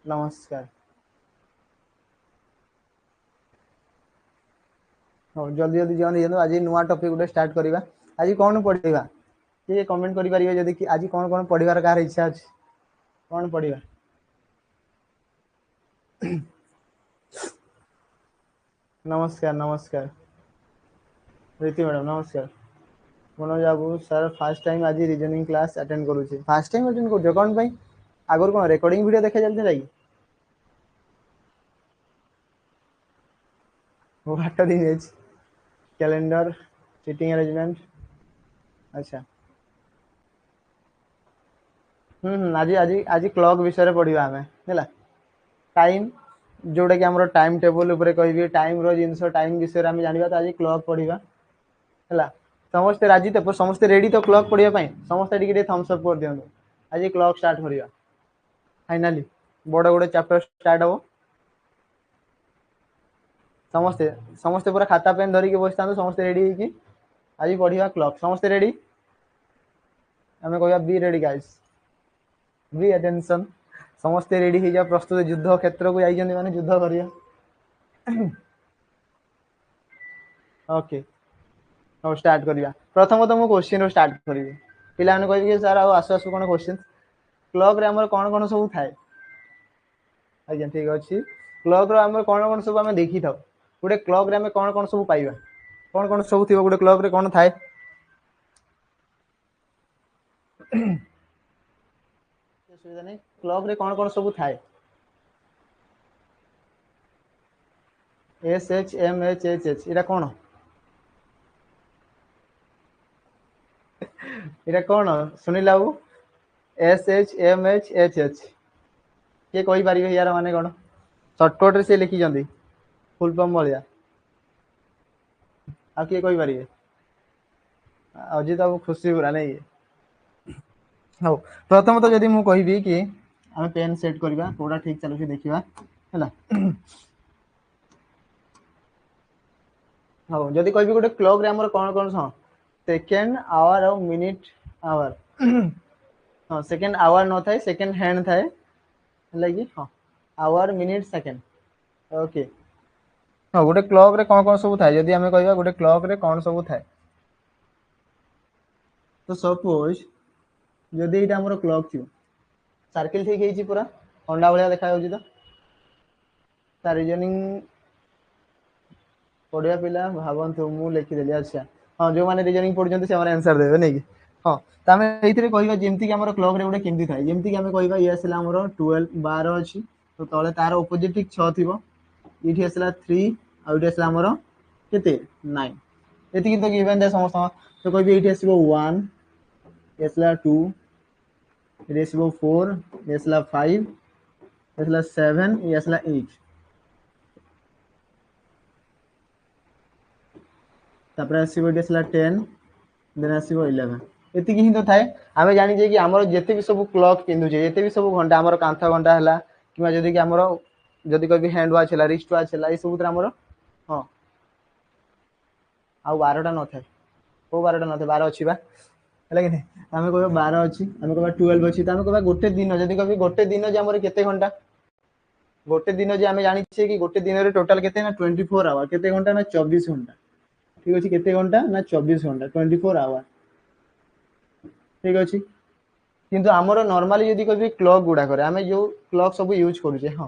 नमस्कार। हाँ जल्दी जल्दी जॉइन दियंतु। आज नुआ टॉपिक गोटे स्टार्ट करवा। आज कौन पढ़ा ये कमेंट करेंगे जदि कि आज कौन कौन पढ़ार कार इच्छा अच्छे कौन पढ़ा। नमस्कार नमस्कार प्रीति मैडम नमस्कार। मनोज बाबू सर फास्ट टाइम आज रीजनिंग क्लास अटेंड करुचे। फास्ट टाइम अटेंड कर कौन पाई आगुरी कौन रेकर्डिंग वीडियो देखा चलता कि वो बाट दी जाए कैलेंडर सीटिंग अरेंजमेंट। अच्छा आज आज आज क्लॉक विषय पढ़ा आम है टाइम जोटा कि आम टाइम टेबल कह टाइम रिनस टाइम विषय आम जाना तो आज क्लॉक पढ़ा है। समस्ते राजी तो समस्ते रेडी तो क्लॉक पढ़ाई समस्ते टे थम्स अप कर दिखाँ। आज क्लॉक स्टार्ट करवा फाइनाली बड़ गोटे चैप्टर स्टार्ट हम। समस्ते समस्ते पूरा खाता पेन धरिकी बस था समस्ते रेडी आज पढ़ा क्लॉक। समस्ते रेडी आम कह be ready guys be attention. समस्ते रेडी हो जा प्रस्तुत युद्ध क्षेत्र को जाइए माने युद्ध करिया। ओके हम स्टार्ट करवा। प्रथम तो मुझे क्वेश्चन स्टार्ट करी पिला कह सर आसु आसु कौन क्वेश्चन क्लॉक रे हमर कौन कौन सब थाए। आज्ञा ठीक अच्छे क्लॉक रो हमर कौन कौन सब आम देखी था गोटे क्लॉक रे आम कौन कौन सब पाइबा कौन कौन सब थी गोटे क्लॉक रे कौन थाए। सुविधा नहीं क्लॉक रे कौन कौन सब थाए एस एच एम एच एच एच इरा कौन इरा कौन सुनिला बाबू एस एच एम एच एच एच किए कही पारे यार माने कौन सर्टकट से लिखिं फुल फॉर्म भाया आ किए कही पारे अजित बाबू खुशी पूरा नहीं। हाँ प्रथम तो जदि मुझे कहबी कि आम पेन सेट करवा कौटा ठीक चलुची देखा है। हाँ जदि कह गोटे क्लॉक रे हमर कौन कौन हाँ सेकेंड आवर और मिनिट आवर। हाँ सेकेंड आवर न थाए सेकेंड हैंड थाए लगे हाँ आवर मिनिट सेकेंड ओके। हाँ गोटे क्लॉक रे कौन कौन सब थाए जदि आम कह गोटे क्लॉक रे कौन सब थाए तो सपोज जदि ये आम क्लॉक थी सर्किल ठीक है पूरा अंडा भाया देखा तो रिजनिंग पढ़िया पिला भावतु मु लिखिदेली। अच्छा हाँ जो मैंने रिजनिंग पढ़ुं से आंसर देवे नहीं कि हाँ तो आम ये कह जमीक आम क्लॉक रे गोटे केमती थाए जमीक आम कह ये आसला आमर 12 12 अच्छी तो तले तार ओपोजिट ठीक 6 थी ये आसला 3 आउट आसला आमर के 9 ये तो गिवन थाए समस्त तो कह ये आसो 1 ये आसला 2 ये आसो 4 ये आसला 5 ये आसला 7 ये आसला 8 तापर आसो ये आसला 10 देन आसो 11 एति ही तो थाए। आम जानी कि आमर जिते भी सब क्लॉक पिंधुचे जिते भी सब घंटा आमर कांथ घंटा है कि जदि कि आमर जदि कह हैंड वाच है रिस्ट वाच है ये सब आमर हाँ आउ 12टा न थाए को 12टा न थाए 12 अच्छी बा है कि नहीं आम कह 12 अच्छी आम कह 12 अच्छी तो आम कह गोटे दिन जदि कह गोटे दिन जे आमर केते घंटा गोटे दिन जे आम जानी कि गोटे दिन में टोटाल केते ना 24 आवर केते घंटा ना 24 घंटा ठीक अच्छे केते घंटा ना 24 घंटा 24 आवर ठीक अच्छे किंतु आमर नॉर्मली जदि कह क्लॉक गुड़ाक आम जो क्लॉक सब यूज करुचे हाँ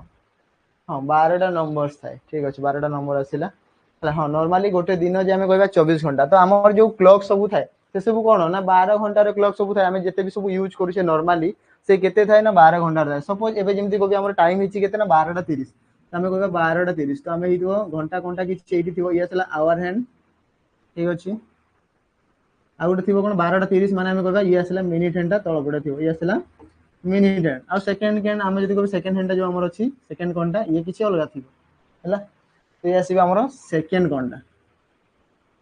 हाँ 12टा नंबर्स थाए ठीक अच्छे 12टा नंबर आसला हाँ नॉर्मली गोटे दिन जे आम कह 24 घंटा तो आमर जो क्लॉक सब थाए से सब कौन ना 12 घंटार क्लॉक सब थाए आम जिते भी सब यूज करुचे नॉर्मली से केते थाए ना 12 घंटार थाए सपोज एबे जेमती कह आम टाइम हिची केते ना 12टा 30 आम कह 12टा 30 तो आम घंटा घंटा किसी ये आसला आवर हैंड ठीक अच्छे आ गोटे थी कौन 12टा 30 माने आम कह ये आसला मिनिट हैंड तलपटे थी ये आसला मिनिट हैंड आ सेकेंड हैंड आम जब कह सेकेंड हैंड जो आम अच्छी सेकेंड कौनटा ये किसी अलग थी है तो ये आसो आम सेकेंड कौनटा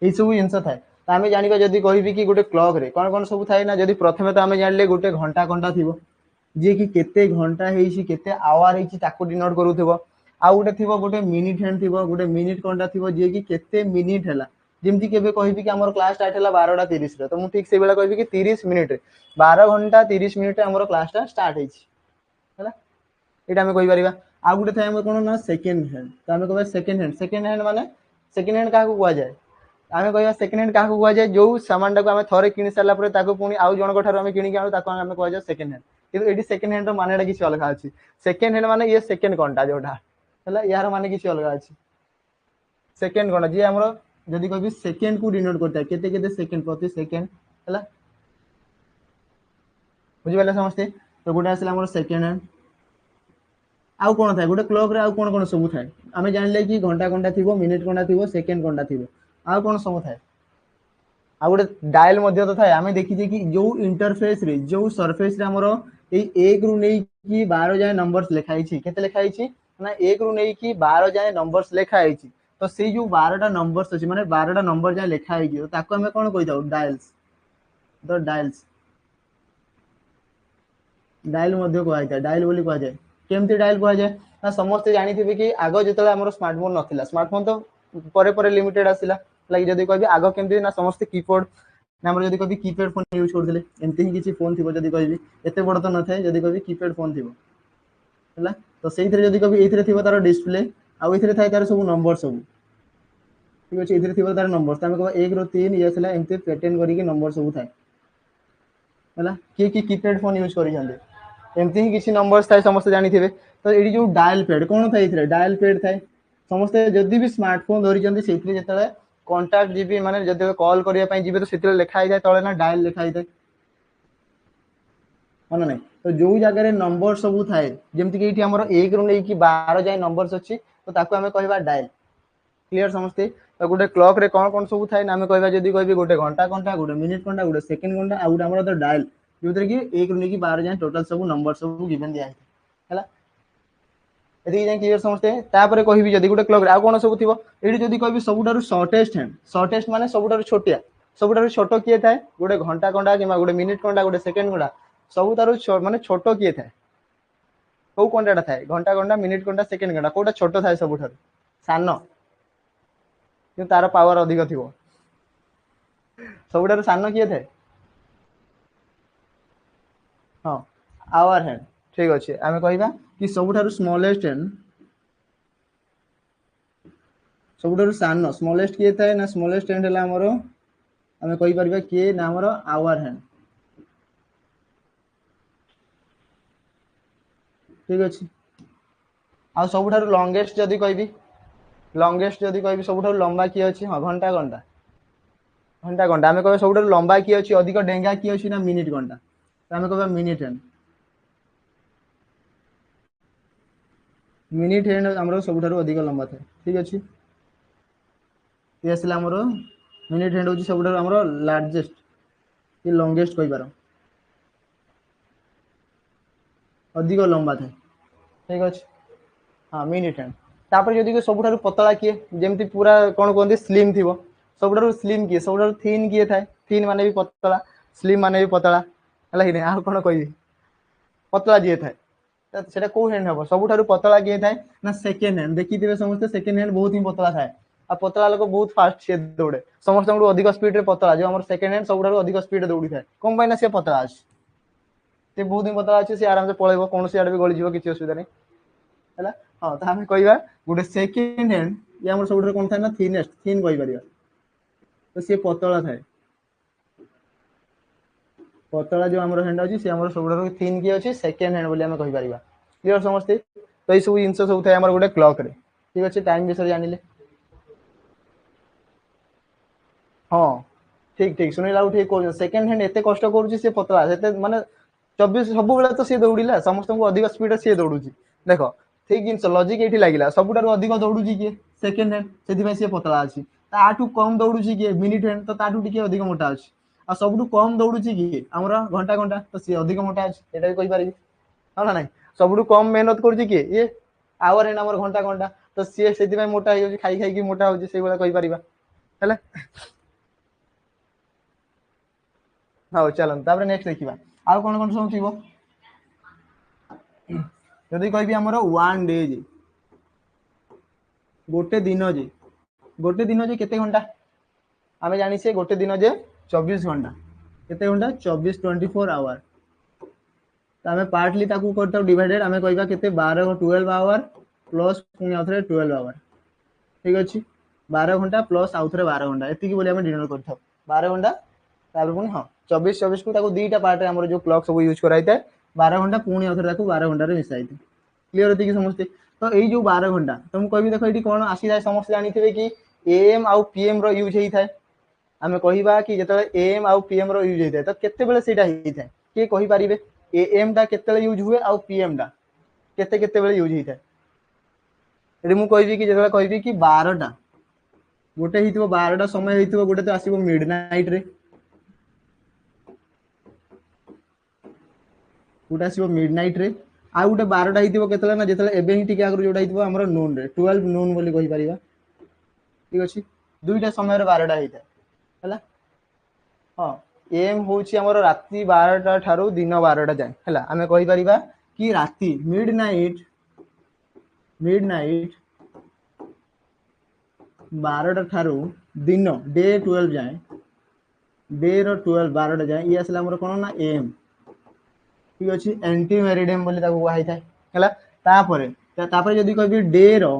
ये सब जिन थाए तो आम जाना जदि कह कि गोटे क्लॉक रे कौन कौन सब थाए ना जदि प्रथम तो आम जान गोटे घंटा कंटा थी जी कि केते घंटा केते आवर डिनोट करूथबो आ गोटे थी गोटे मिनिट हैंड थी गोटे मिनिट कंटा थी जी कि केते मिनिट है जमती के कह कि आम क्लास स्टार्ट है 12टा 30 तो मुझे ठीक से कह कि 30 मिनिट 12 घंटा 30 मिनिट आम क्लास स्टार्ट है एटा हमें कहि परिबा आ गुटे थाय हम कोन ना सेकंड हैंड तो हमें कहबा सेकंड हैंड माने सेकंड हैंड काहा को कुआ जाय आमे कहबा सेकंड हैंड काहा को कुआ जाय जो सामान टाको हमें थरे किनि साला परे ताको पुनी आउ जण को ठारो हमें किनि के आनु ताको हमें कहबा जाय सेकंड हैंड किंतु एडी सेकंड हैंड रो मानेटा किछि अलग अछि सेकंड हैंड माने ये सेकंड कोनटा जोटा हला यार माने किछि अलग अछि सेकंड कोन जे हमरो जदी कहबी सेकंड को डिनोट करता है केते केते सेकंड प्रति सेकंड हला बुझि पाले समझते तो गुटे आसला हमर सेकंड हैंड आउ कोन थाय गुटे क्लॉक रे आउ कोन कोन सब थाय हमें जानले कि घंटा कोनटा थिबो मिनिट कोनटा थिबो सेकंड कोनटा थिबो आउ कोन सब थाय आ गुटे डायल मध्ये तो थाय हमें देखि जे कि जो इंटरफेस रे जो सरफेस रे हमरो ए 1 रु नै कि 12 जाय नंबर्स लिखाई छी केते लिखाई छी ना 1 रु नै कि 12 जाय नंबर्स लिखाई छी तो से जो 12टा नंबर्स अछि माने 12टा नंबर जाय लिखाई कि ताको हमें कोन कहि दाउ डायल्स द डायल्स डायल मध्ये को आइता डायल बोली को जाय केमती डायल को जाय ना समस्त जानि थिबे कि आगो जेतले हमर स्मार्टफोन नथिला स्मार्टफोन तो परे परे लिमिटेड आसिला लाइक जदी कहबी आगो केमती ना समस्त कीबोर्ड ना हमर जदी कहबी कीपैड फोन यूज करथिले एमती ही किछि फोन थिबो जदी कहबी एते बड़ तो न थाय जदी कहबी कीपैड फोन थिबो हला तो सेइथरे जदी कहबी एइथरे थिबो तार डिस्प्ले आ ओइथरे थाय तार सब नंबर सब ठीक अछि एइथरे थिबो तार नंबर तमे कहबा 1 रो 3 ये सला एमती पैटर्न करी के नंबर सब थाय हला की कीपैड फोन यूज करि जांदे एमती ही किछि नंबर्स थाय समस्त जानि थिबे तो एडी जो डायल पैड कोन थाय इथरे डायल पैड थाय समस्त जदी भी स्मार्टफोन धरि जंदे सेइथरे जतले कांटेक्ट जीबी माने जदी कॉल करिया पई जीबे तो सेतले लिखा आइ जाय तळे ना डायल लिखा आइ जाय मन नहीं तो जो जगह नंबर सब थाए जेमति कि हमर 1 रु नै कि 12 जाय नंबर्स अछि तो ताको हमें कहबा डायल क्लियर समझते तो गुटे क्लॉक रे कोन कोन सब थाए ना हमें कहबा जदी कहबी गुटे घंटा कोनटा गुटे मिनिट कोनटा गुटे सेकंड कोनटा आ गुटे हमर तो डायल जोतरे कि 1 रु नै कि 12 जाय टोटल सब नंबर सब गिवन दिया हैला एदी जाय क्लियर समझते तापर कहबी जदी गुटे क्लॉक रे आ कोन सब थिबो एडी जदी कहबी सबुटारु शॉर्टेस्ट माने सबुटारु छोटिया सबुटारु छोटो किए थाए गुटे घंटा कोनटा किबा गुटे मिनिट कोनटा गुटे सेकंड कोनटा सबुतारु माने छोटो किए थाए को कोनटा थाए घंटा कोनटा मिनिट कोनटा सेकंड कोनटा कोटा छोटो थाए सबुठारु सानो कि तार पावर अधिक थिबो सबुठारु सानो किए थाए हां आवर हैंड ठीक अछि आमे कहिबा कि सबुठारु सानो स्मॉलेस्ट किए थाए ना स्मॉलेस्ट हैंड हला हमरो आमे कहि परबा कि ना हमरो आवर हैंड ठीक अछि आ सबुठारु लॉन्गेस्ट जदी कहबी सबुठारु लंबा की अछि हां घंटा घंटा हमें कहबा सबुठारु लंबा की अछि अधिक डेंगा की अछि ना मिनिट घंटा तो हमें कहबा मिनिट हैंड हमरो सबुठारु अधिक लंबा थाए ठीक अछि ये असला हमरो मिनिट हैंड होची सबुठारु हमरो लार्जेस्ट कि लॉन्गेस्ट कहि पारो अधिक लंबा थाए ठीक अछि हां मिनिट हैंड तापर जदी को सबुठारु पतला किए जेमति पूरा कोन कोंदी स्लिम थिबो सबुठारु स्लिम किए सबुठारु थिन किए थाए थिन माने भी पतला स्लिम माने भी पतला हला कि नै आ कोन कहि पतला जे थाए सेटा को हैंड हबो सबुठारु पतला किए थाए ना सेकंड हैंड देखि दिबे समस्त सेकंड हैंड बहुत ही पतला थाए आ पतला लोक बहुत फास्ट से दौड़े समस्त अधिक स्पीड रे पतला जो हमर सेकंड हैंड सबुठारु अधिक स्पीड रे दौड़ी थाए कोन पाइना से पतला अछि से बहुत ही पतला अछि से आराम से पळेबो कोन से आडे भी गळि जीवो किछि असुविधा नै हला हां त हमें कहिबा गुटे सेकंड हैंड ये हमर सबुठारु कोन थाए ना थिनेस्ट थिन कहि परिबा तो से पतला थाए पतला जो हमर हैंड अछि से हमर सबुठारु थिन की अछि सेकंड हैंड बोली हमें कहि परिबा क्लियर समझते तो ई सब इंसो सब थाए हमर गुटे क्लॉक रे ठीक अछि टाइम बिषय जानिले हां ठीक ठीक सुनीला ठीक को सेकंड हैंड एते कष्ट करूची से पतला सेते माने 24 सब बेला तो से दौड़िला समस्त को अधिक स्पीड से दौड़ुची देखो ठीक जिंस लॉजिक एठी लागिला सबुटारु अधिक दौड़ुची के सेकंड हैंड सेति भाई से पतला अछि ताठू कम दौड़ुची के मिनिट हैंड तो ताठू टिके अधिक मोटा अछि आ सबुटू कम दौड़ुची के हमरा घंटा घंटा तो से अधिक मोटा अछि एटा भी कहि पारिबी हां ना नै सबुटू कम मेहनत करूची के ये आवर हैंड हमर घंटा घंटा तो से सेति भाई मोटा होई खाई खाई की मोटा होची से बेला कहि पारिबा हैला हां चलन तापर नेक्स्ट देखिबा आ कोन कोन सब थिबो जदी कहबी हमर 1 डे जे गोटे दिन जे केते घंटा आमे जानि से गोटे दिन जे 24 घंटा केते घंटा 24 24 आवर तो आम पार्टली कर डिवाइडेड आम कह 12 12 आवर प्लस पुणी आउे 12 आवर ठीक अच्छे 12 घंटा प्लस आउ थे 12 घंटा एति डिनोट कर 12 घंटा पुणी हाँ 24 24 को दुईटा पार्ट में जो क्लॉक सब यूज कराई था 12 घंटा पुणी आउ थे 12 घंटे मिसाई थे क्लीयर होती समस्ते तो यही जो 12 घंटा तो मुझे कह देख ये कौन आसी जाए समस्त जानी कि एएम आउ पीएम रो यूज होता है आम कहवा कि जो एएम आउ पीएम रो यूज होता है तो केतेबेले सेटा होता है किए कहि पारिबे एएम टा केतेबेले यूज हुए आउ पीएम टा केतेबेले यूज होता है ये मुझे कहबी कि जो कहबी कि 12टा गोटे ही 12टा समय हो गोटे तो आसो मिडनाइट रे गोटे आसो मिडनाइट रे आउ गोटे 12टा होते ना जो एवं आगे जोटा होता नून रे 12 नून बोली कहि परिबा ठीक अच्छे दुईटा समय 12टा होता है हाँ एम हूँ आमर राति 12टा ठारू दिन 12टा जाए है आम कहीपर कि राति मिडनाइट 12टा ठारू दिन डे 12 जाए डे रो 12 12टा जाए ये आसला आमर कौन ना एम ठीक अच्छे एंटी मेरिडियम बोली कहुई है तापर जदि कह डे रो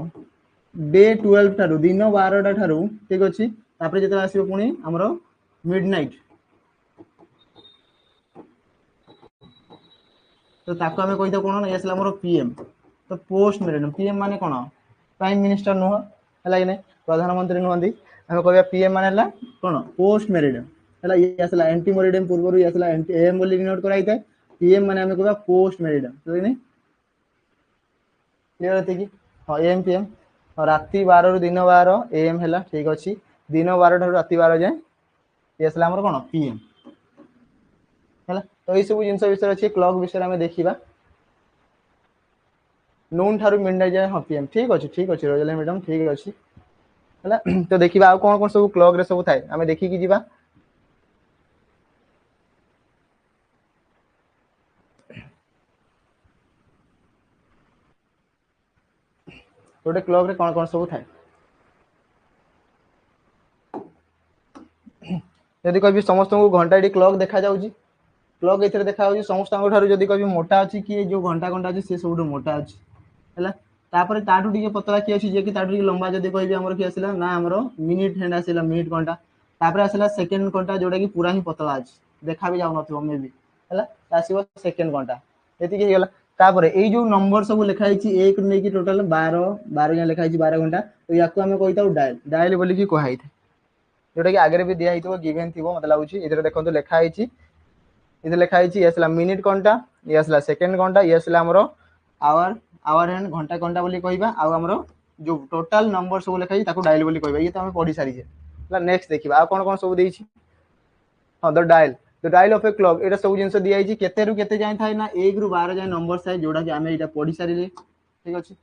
डे 12 ठारू दिन 12टा ठारू ठीक अच्छे जो आसो पुणी आमर मिडनाइट तो ताको आम कही कौन ना आसला आमर पीएम तो पोस्ट मेरिडियम पीएम माने कौन प्राइम मिनिस्टर नुह है कि प्रधानमंत्री नुहति आम कह पीएम माने कौन पोस्ट मेरिडियम है ये आसला एंटी मेरिडियम पूर्व ये आसला एम बोली डिनोट कराई था पीएम माने आम कह पोस्ट मेरिडियम तो क्लियर होती कि हाँ एम पीएम राति 12 रु दिन 12 एम है ठीक अच्छे दिन 12 ठार राति 12 जाए ये आसला आमर कौन पीएम है तो ये सब जिन विषय अच्छे क्लॉक विषय में देखा नून ठारू मिडनाइट जाए हाँ पीएम ठीक अच्छे रोजाली मैडम ठीक अच्छे है तो देखा आ कौन कौन सब क्लॉक रे सब थाए आम देखिकी जीवा गोटे क्लॉक रे कौन कौन सब थाए यदि कह समस्त को घंटा क्लॉक देखा जाऊँगी क्लॉक ये देखा समस्त जब कह मोटा अच्छी किए जो घंटा घंटा अच्छी सी सब मोटा अच्छी है तापर ताठू टी पतला किए अच्छी जी ताठू लंबा जब कह आमर किए आसला ना आमर मिनिट हैंड आसला मिनिट घंटा तापर आसला सेकेंड घंटा जोटा कि पूरा ही पतला अच्छी देखा भी जाऊ मे भी है आसो सेकेंड घंटा ये होगा तापर ये जो नंबर सब लिखाई एक नहीं टोटाल 12 लिखाई 12 घंटा तो या आम कही था डायल डायल बोलिकी कहुई जोटा कि आगे भी दिखाई गिवेन थी मतलब लगे ये देखो लिखाई ये लिखाई ये आसला मिनिट घंटा ये आसला सेकेंड घंटा ये आसला आमर आवर आवर हैंड घंटा घंटा बोली कहवा आमर जो टोटाल नंबर सब लिखाई डायल बोली कहवा ये तो आम पढ़ी सारी नेक्स्ट देखा कौन कौन सब देती हाँ the dial of a clock ये सब जिन दिखाई केते रु केते जाए थाए ना 1 रु 12 जाए नंबर थाए जोटा कि आम यहाँ पढ़ी सारे ठीक अच्छे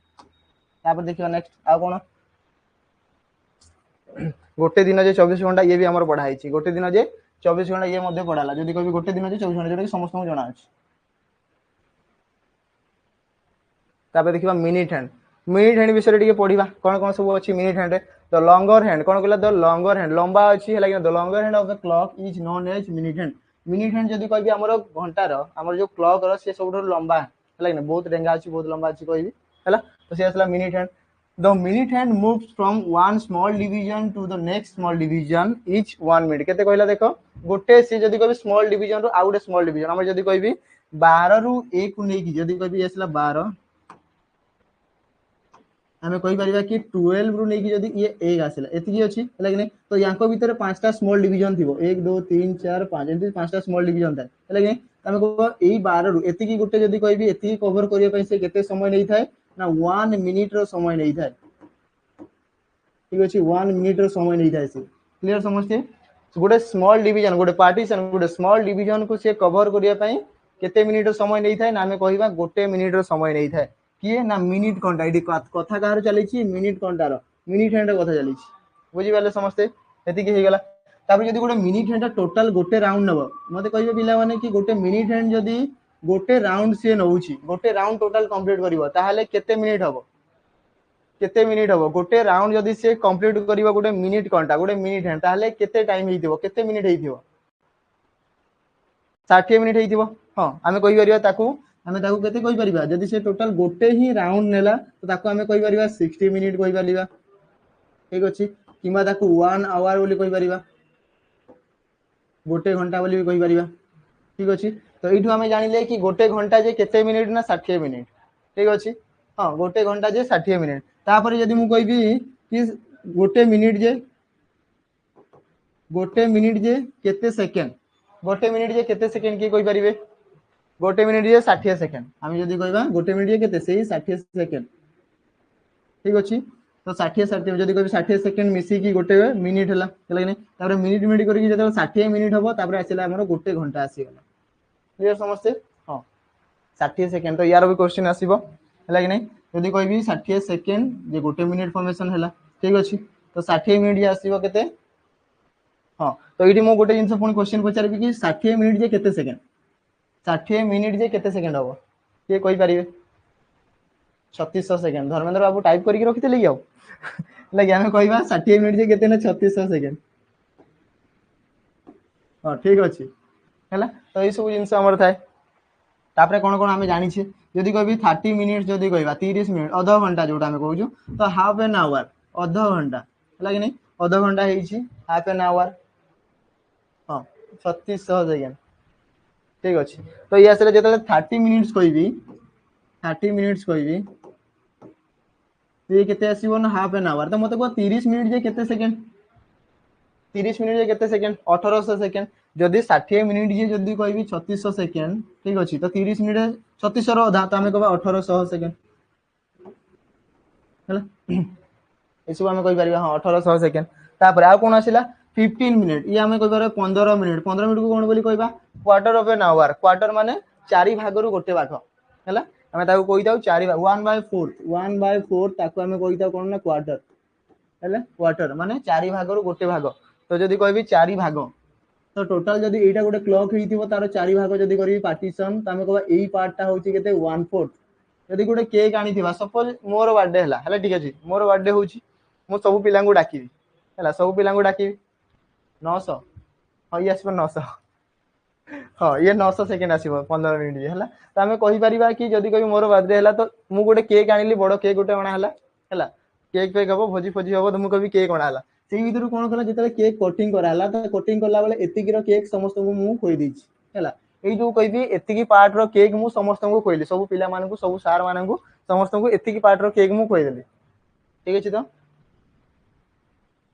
देखा नेक्स्ट आ कौन गोटे दिन जे 24 घंटा ये भी आमर पढ़ाई गोटे दिन जे 24 घंटा ये पढ़ाला जब कह गोटे दिन जे 24 घंटा जो समस्त जना अच्छे देखा मिनिट हैंड विषय पढ़ा कौन कौन सब अच्छी minute hand the longer hand कौन कहला द लॉन्गर हैंड लंबा अच्छी है the longer hand of the clock is known as minute hand जब कह आमर घंटार आमर जो क्लॉक रे सब लंबा है बहुत डेंगा अच्छी बहुत लंबा अच्छी कह है तो सी आसला minute hand the minute hand moves from one small division to the next small division each 1 minute केते कहला देखो गोटे सी जब कह स्मॉल डिवीजन रो आउ गोटे स्मॉल डिवीजन आम जब कह 12 रु 1 को नहीं जब कह आसला 12 आम कहीपर कि 12 रु नहीं जब ये 1 आसला एति अच्छी है कि तो या भितर 5टा स्मॉल डिवीजन थी 1 2 3 4 5 एम 5टा स्मॉल डिवीजन था है कि आम कह यही 12 रु एति गोटे जब कह ये कवर करने से केते समय नहीं थाए ना 1 मिनिट रो समय नहीं थाए ठीक अच्छे 1 मिनिट रो समय नहीं थाए से क्लियर समझते गोटे स्मॉल डिवीजन गोटे पार्टीशन गोटे स्मॉल डिवीजन को सी कवर करने केते मिनिट रो समय नहीं थाए ना आम कहवा गोटे मिनिट रो समय नहीं थाए किए ना मिनिट घंटा ये कथा कह चली मिनिट घंटार मिनिट हैंड कथा चली बुझीपारे समस्ते ये होगा तापर जब गोटे मिनिट हैंड टोटाल गोटे राउंड नब मत कहे पिला माने कि गोटे मिनिट हैंड जदि गोटे राउंड सी नौ गोटे राउंड टोटाल कंप्लीट कर केते मिनिट हम केते मिनिट हम गोटे राउंड जदि सी कंप्लीट कर गोटे मिनिट घंटा गोटे मिनिट हैंड ताहले केते टाइम हो केते मिनिट हो 60 मिनिट हो हाँ आम कहीपर आमे ताकू केते कहि परिबा जदि से टोटल गोटे ही राउंड नेला तो ताकू आमे कहि परिबा 60 मिनिट कहि परिबा ठीक अछि किबा ताकू 1 आवर बोली कहि परिबा गोटे घंटा बोली भी कहि परिबा ठीक अछि तो एठू आमे जानिले कि गोटे घंटा जे केते मिनिट ना 60 मिनिट ठीक अछि हां गोटे घंटा जे 60 मिनिट तापर यदि मु कहबी कि गोटे मिनिट जे केते सेकंड गोटे मिनिट जे केते सेकंड की कहि परिबे गोटे मिनिट जे 60 सेकंड हम जदि कहबा गोटे मिनिट जे केते सेही 60 सेकंड ठीक अछि तो 60 जदि कहबी 60 सेकंड मिसी की गोटे मिनिट हला हला कि तापर मिनिट मिनिट करी जदि 60 मिनिट हबो तापर आसिला हमर गोटे घंटा आसी गला क्लियर समझते हां 60 सेकंड तो यार भी क्वेश्चन आसीबो हला कि नै जदि कहबी 60 सेकंड जे गोटे मिनिट फॉर्मेशन हला ठीक अछि तो 60 मिनिट जे आसीबो केते हां तो इडी मो गोटे जिंस पुनी क्वेश्चन पचारबी कि 60 मिनिट जे केते सेकंड 60 मिनिट जे केते सेकंड हबो के कहि परिबे 3600 सेकंड धर्मेंद्र बाबू टाइप करके रखिते कि आउ लगे हमें कहबा 60 मिनिट जे केते ना 3600 सेकंड हां ठीक अछि हला तो ए सब जिंस हमर थाए तापरे कोन कोन हमें जानि छी जदि कहबी 30 मिनिट जदि कहबा 30 मिनिट आधा घंटा जोटा हमें कहउछु तो हाफ एन आवर आधा घंटा हला कि नै आधा घंटा हेई छी हाफ एन आवर हां 3600 सेकंड ठीक अछि तो या से जतले 30 मिनिट्स कहबी 30 मिनिट्स कहबी ये केते आसीबो ना हाफ एन आवर तो मते को 30 मिनिट जे केते सेकंड 30 मिनिट जे केते सेकंड 1800 सेकंड जदि 60 मिनिट जे जदि कहबी 3600 सेकंड ठीक अछि तो 30 मिनिट 3600 रो आधा तो हमें कहबा 1800 सेकंड हला एसु हमें कहि परिबा हां 1800 सेकंड तापर आ कोन आसिला 15 मिनिट ये हमें कहि परिबा 15 मिनिट को कोन बोली कहबा quarter of an hour quarter माने 4 भागरु गोटे भाग हला हमें ताको कहि दाउ 4 भाग 1/4 ताको हमें कहि दाउ कोन ना क्वार्टर हला क्वार्टर माने 4 भागरु गोटे भाग तो जदि कहबी 4 भाग तो टोटल जदि एटा गोटे क्लॉक हेइथिबो तार 4 भाग जदि करबी पार्टीशन त हमें कहबा एई पार्ट टा होची केते 1/4 जदि गोटे केक आनिथिबा सपोज मोर बर्थडे हला हला ठीक अछि मोर बर्थडे होची मु सब पिला को डाकिबी हला सब पिला को डाकिबी 900 हां ये आसीबो 900 हां ये 900 सेकंड आसीबो 15 मिनिट जे हला त हमें कहि परिबा कि जदि कहि मोर बर्थडे हला तो मु गोटे केक आनिली बडो केक गोटे अणा हला हला केक पे गबो भोजी फौजी हबो त मु कभी केक अणा हला सेही विदुरु कोन कला जतले केक कटिंग करा हला त कटिंग करला बेले एतिकी रो केक समस्त को मु खोइ दिछि हला एई जो कहबी एतिकी पार्ट रो केक मु समस्त को खोइली सब पिला मानन को सब सार मानन को समस्त को एतिकी पार्ट रो केक मु खोइ देली ठीक अछि तो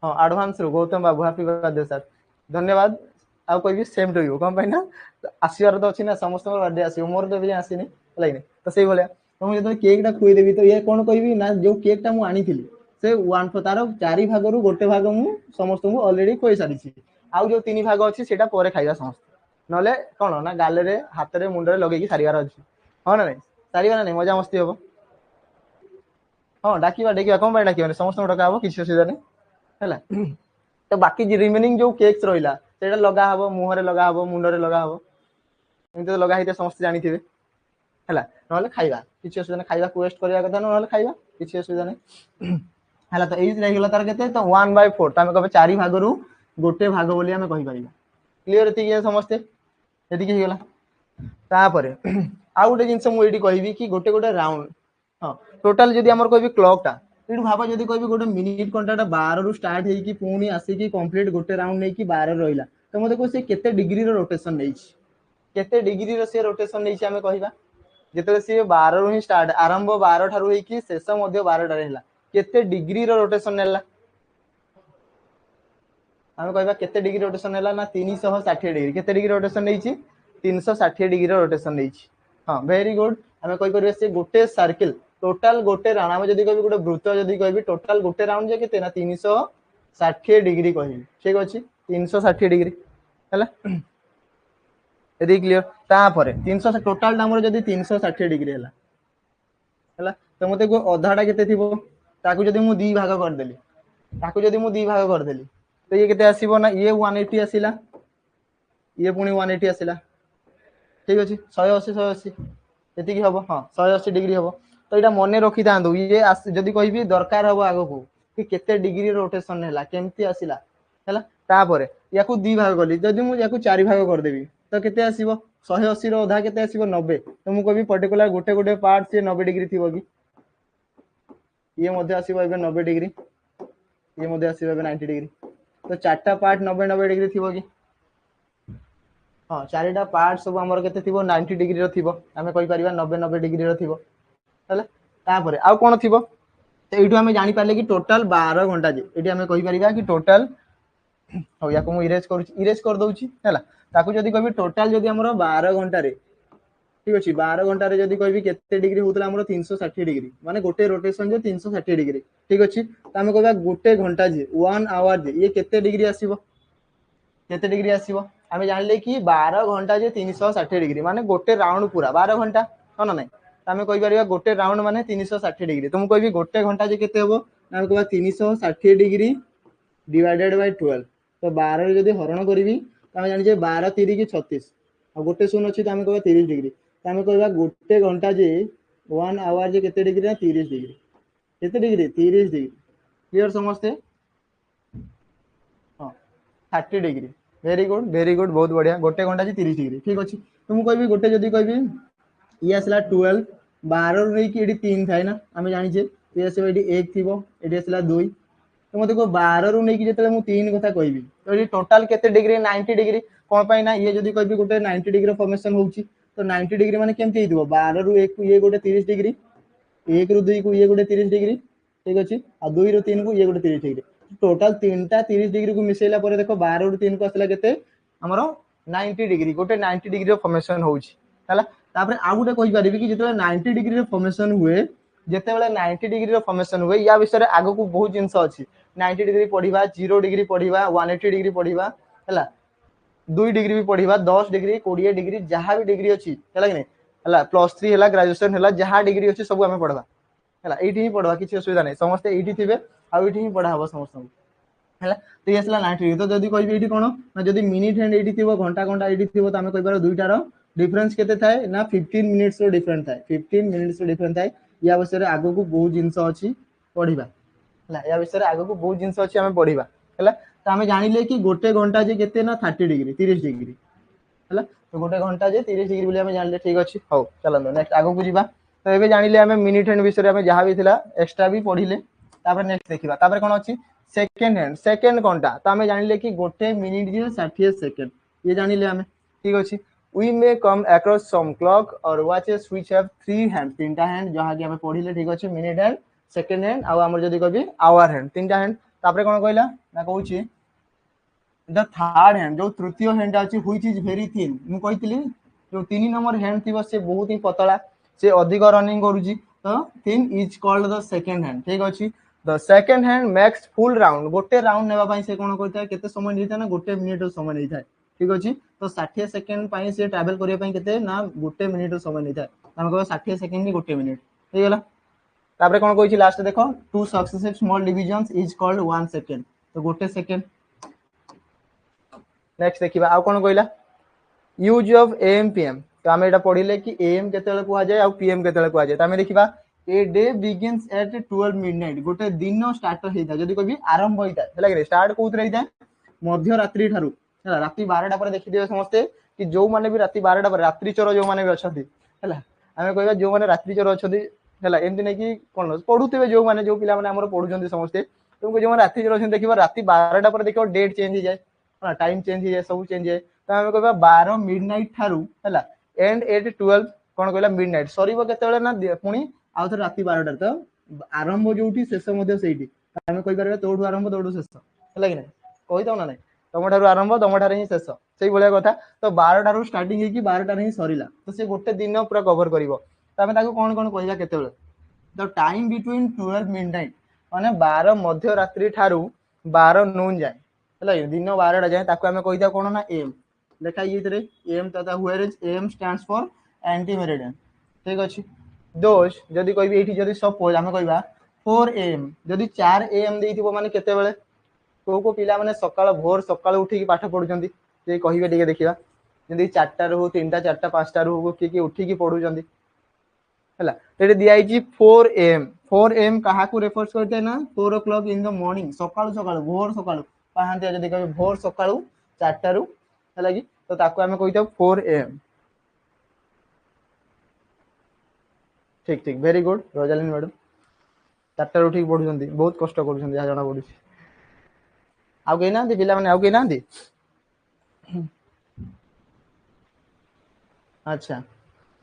हां एडवांस रो गौतम बाबू हैप्पी बर्थडे सर धन्यवाद आ कहबी सेम टू यू कोन पहिना आसीबार तो अछि ना समस्त को बर्थडे आसी मोर तो भी आसीनी लाइने तो सेही बोले तो मु जतो केक टा खोइ देबी तो ये कोन कहबी ना जो केक टा मु आनी थिली से 1 तार 4 भागरु गोटे भाग मु समस्त को ऑलरेडी खोइ सारी छी आउ जो 3 भाग अछि सेटा परे खाइबा समस्त नले कोन ना गाले रे हाथ रे मुंडे लगेकी सारिवार अछि हां ना नै सारिबा ना नै मजा मस्ती होबो हां डाकिबा कोन बाय डाकिबा समस्त डका हबो किछ असुविधा नै हला तो बाकी जे रिमेनिंग जो केक्स रहिला सेटा लगा हबो मुहरे लगा हबो मुंडरे लगा हबो एंते लगा हिते समस्त जानि थिबे हला नले खाइबा किछ असुविधा नै खाइबा को वेस्ट करिया कथा नले खाइबा किछ असुविधा नै हला तो एज रहि गेला तार केते तो 1/4 त हमें कहबे 4 भागरु गोटे भाग बोली हमें कहि परिबा क्लियर एति के समस्त एति के हिगला तापरे आ गोटे जिंस मु एठी कहबी कि गोटे गोटे राउंड हां टोटल जदी हमर कहबी क्लॉक टा एठू भाबा जदी कहबी गोटे मिनिट घंटा 12 रु स्टार्ट हेई कि पुनी आसी कि कंप्लीट गोटे राउंड नै कि 12 रहिला तो मते को से केते डिग्री रो रोटेशन नै छी केते डिग्री रो से रोटेशन नै छी हमें कहिबा जेतले से 12 रु ही स्टार्ट आरंभ 12 थारु हेई कि शेष मध्ये 12 टा रहला केते डिग्री रो रोटेशन नेला हमें कहबा केते डिग्री रोटेशन नेला ना 360 डिग्री केते डिग्री रोटेशन नै छी 360 डिग्री रो रोटेशन नै छी हां वेरी गुड हमें कहि परबे से गोटे सर्किल टोटल गोटे राउंड हम जदी कहबी गोटे वृत्त जदी कहबी टोटल गोटे राउंड जे केते ना 360 डिग्री कहबी ठीक अछि 360 डिग्री हला एदी क्लियर तापरे 300 टोटल नंबर जदी 360 डिग्री हला हला तो मते को आधाटा केते थिबो ताकू जदी मु दी भाग कर देली ताकू जदी मु दी भाग कर देली तो ये केते आसीबो ना ये 180 आसीला ये पुनी 180 आसीला ठीक अछि 180 180 एति की हबो हां 180 डिग्री हबो तो एटा मने रखि दांदु ये जदी कहबी दरकार हबो आगो को कि केते डिग्री रोटेशन हैला केमती आसीला हैला तापरे याकू दी भाग करली जदी मु याकू 4 भाग कर देबी तो केते आसीबो 180 रो अधा केते आसीबो 90 तो मु कहबी पर्टिकुलर गोटे गोटे पार्ट से 90 डिग्री थिबो कि ये मध्ये आसीबो एबे 90 डिग्री ये मध्ये आसीबो एबे 90 डिग्री तो चारटा पार्ट 90 90 डिग्री थिबो कि हां चारटा पार्ट सब हमर केते थिबो 90 डिग्री रो थिबो हमें कहि परिबा 90 90 डिग्री रो थिबो हला तापरे आउ कोन थिबो तो एठू हमें जानि पाले कि टोटल 12 घंटा जे एठी हमें कहि परिबा कि टोटल हो या को मु इरेज कर दउची हला ताकू जदी कहबी टोटल जदी हमर 12 घंटा रे ठीक अछि 12 घंटा रे जदी कहबी केते डिग्री होतला हमर 360 डिग्री माने गोटे रोटेशन जे 360 डिग्री ठीक अछि त हमें कहबा गोटे घंटा जे 1 आवर जे ये केते डिग्री आसीबो केते डिग्री आसीबो हमें जानले कि 12 घंटा जे 360 डिग्री माने गोटे राउंड पूरा 12 घंटा हो ना नहीं हमें कहि परिबा गोटे राउंड माने 360 डिग्री तो मु कहबी गोटे घंटा जे केते होबो हमें कहबा 360 डिग्री डिवाइडेड बाय 12 तो 12 रे जदी हरण करबी त हमें जानि जे 12 3 की 36 आ गोटे शून्य अछि त हमें कहबा 30 डिग्री त हमें कहबा गोटे घंटा जे 1 आवर जे केते डिग्री ना 30 डिग्री केते डिग्री 30 डिग्री क्लियर समझते हां 30 डिग्री वेरी गुड बहुत बढ़िया गोटे घंटा जे 30 डिग्री ठीक अछि तो मु कहबी गोटे जदी कहबी ये आसला 12 12 रे कि एडी 3 थाय ना हमें जानि जे ये आसे एडी 1 थिबो एडी आसला 2 तो मते को 12 रु नै कि जेतले मु 3 कथा कहबी तो ये टोटल केते डिग्री 90 डिग्री कोन पई ना ये जदी कहबी गोटे 90 डिग्री फॉर्मेशन होउची तो 90 डिग्री माने केमति हितबो 12 रु 1 को ये गोटे 30 डिग्री 1 रु 2 को ये गोटे 30 डिग्री ठीक अछि आ 2 रु 3 को ये गोटे 30 डिग्री टोटल तीनटा 30 डिग्री को मिसेला परे देखो 12 रु 3 को असला केते हमरो 90 डिग्री गोटे 90 डिग्री फॉर्मेशन होउची हला तापरे आ गोटे कहि परिबी कि जेतले 90 डिग्री रे फॉर्मेशन हुए जेतेबेले 90 डिग्री रो फॉर्मेशन हुए या विषय रे आगो को बहुत जिंस अछि 90 डिग्री पढिबा 0 डिग्री पढिबा 180 डिग्री पढिबा हला 2 डिग्री भी पढिबा 10 डिग्री 20 डिग्री जहां भी डिग्री अछि हला कि नै हला +3 हला ग्रेजुएशन हला जहां डिग्री अछि सब हमें पढबा हला एठी ही पढबा किछि असुविधा नै समस्त एठी थिबे आ एठी ही पढा हबो समस्त हला तो येसला 90 डिग्री तो जदी कहबी एठी कोन ना जदी मिनिट हैंड एठी थिबो घंटा घंटा एठी थिबो त हमें कहि पारो दुईटा रो डिफरेंस केते थाए ना 15 मिनिट्स रो डिफरेंस थाए 15 मिनिट्स रो डिफरेंस थाए या विषय आगो को बहुत जिंस अछि पढिबा हला या विषय आगो को बहुत जिंस अछि हमें पढिबा हला तो हमें जानिले कि गोटे घंटा जे केते ना 30 डिग्री 30 डिग्री हला तो गोटे घंटा जे 30 डिग्री बोली हमें जानिले ठीक अछि हो चलो नेक्स्ट आगो को जीवा तो एबे जानिले हमें मिनिट हैंड विषय हमें जहां भी थिला एक्स्ट्रा भी पढिले तापर नेक्स्ट देखिबा तापर कोन अछि सेकंड हैंड सेकंड कोनटा तो हमें जानिले कि गोटे मिनिट जे 60 सेकंड ये जानिले हमें ठीक अछि we may come across some clock or watches which have three hand तीनटा हैंड जहां कि हमें पढिले ठीक अछि मिनिट हैंड सेकंड हैंड आ हमर जदी कहबी आवर हैंड तीनटा हैंड तापर कोन कहला ना कहूची द थर्ड हैंड जो तृतीय हैंड अछि व्हिच इज वेरी थिन मु कहितली जो 3 नंबर हैंड थिबो से बहुत ही पतला से अधिक रनिंग करूची तो thin is called the second hand ठीक अछि the second hand makes full round गोटे राउंड नेबा पई से कोन करता केते समय निथा ना गोटे मिनिट समय निथा ठीक अछि तो 60 सेकंड पई से ट्रैवल करिया पई केते ना गोटे मिनिट समय निथा हम को 60 सेकंड नि गोटे मिनिट ठीक गेला तापर कोन कहै छी लास्ट देखो two successive small divisions is called 1 second तो गोटे सेकंड नेक्स्ट देखिबा आ कोन कहला यूज ऑफ एएम पीएम तो हम एटा पढिले कि एएम केतेले कुआ जाय आ पीएम केतेले कुआ जाय त हम देखिबा a day begins at 12 midnight गोटे दिन स्टार्ट हेता जदी कहबी आरंभ होइता हला कि स्टार्ट कोउतरे हेता मध्य रात्रि ठारू हला राति 12टा पर देखि दियो समस्ते कि जो माने भी राति 12टा पर रात्रि चोर जो माने भी अछथि हला हमें कहबा जो माने रात्रि चोर अछथि हला एमति नै कि कोन पढुतबे जो माने जो पिला माने हमर पढुचंदी समस्ते तुमको जो माने रात्रि चोर अछथि देखिबा राति 12टा पर देखिबा डेट चेंज हो जाय हला टाइम चेंज हो जाय सब चेंज हो जाय त हमें कहबा 12 मिडनाइट ठारू हला एंड एट 12 कोन कहला मिडनाइट सरीबो केतेबेले ना पुनी आउ थ राति 12टा त आरंभ जोठी शेष मध्ये सेठी हमें कहि परबे तोडू आरंभ तोडू शेष हला कि नै कहि दउ ना नै तमठारु आरंभ तमठारु ही शेष सेही भलिया कथा तो 12 टारु स्टार्टिंग हे कि 12 टारे ही सरीला तो से गोटे दिन पूरा कवर करिवो त हमें ताको कोन कोन कहिला केतेबेले द टाइम बिटवीन 12 मिडनाइट माने 12 मध्य रात्रि ठारू 12 नून जाय हला दिन 12 टा जाय ताको हमें कहिदा कोन ना एम देखा इतरे एम तथा where is M stands for anti meridian ठीक अछि दोष जदी कहबी एठी जदी सपोज हमें कहबा 4 एम जदी 4 एम देइथिबो माने केतेबेले को पिला माने सकाळ भोर सकाळ उठी की पाठ पढुचंदी जे कहिबे ठीक देखिबा जदी 4टा रहो 3टा 4टा 5टा रहो की उठी की पढुचंदी हला एटे दिया छि 4 एम 4 एम कहा को रेफर्स करते ना 4 o'clock इन द मॉर्निंग सकाळ सकाळ भोर सकाळ पाहांते जदी कहबे भोर सकाळ 4टा रु हला की तो ताको हमें कहिता 4 एम ठीक ठीक वेरी गुड रोजालिन मैडम 4 उठिक पढ़ुଛନ୍ତି बहुत कष्ट करूଛନ୍ତି या जणा पडुଛି आउ केही नांती पिला माने आउ केही नांती अच्छा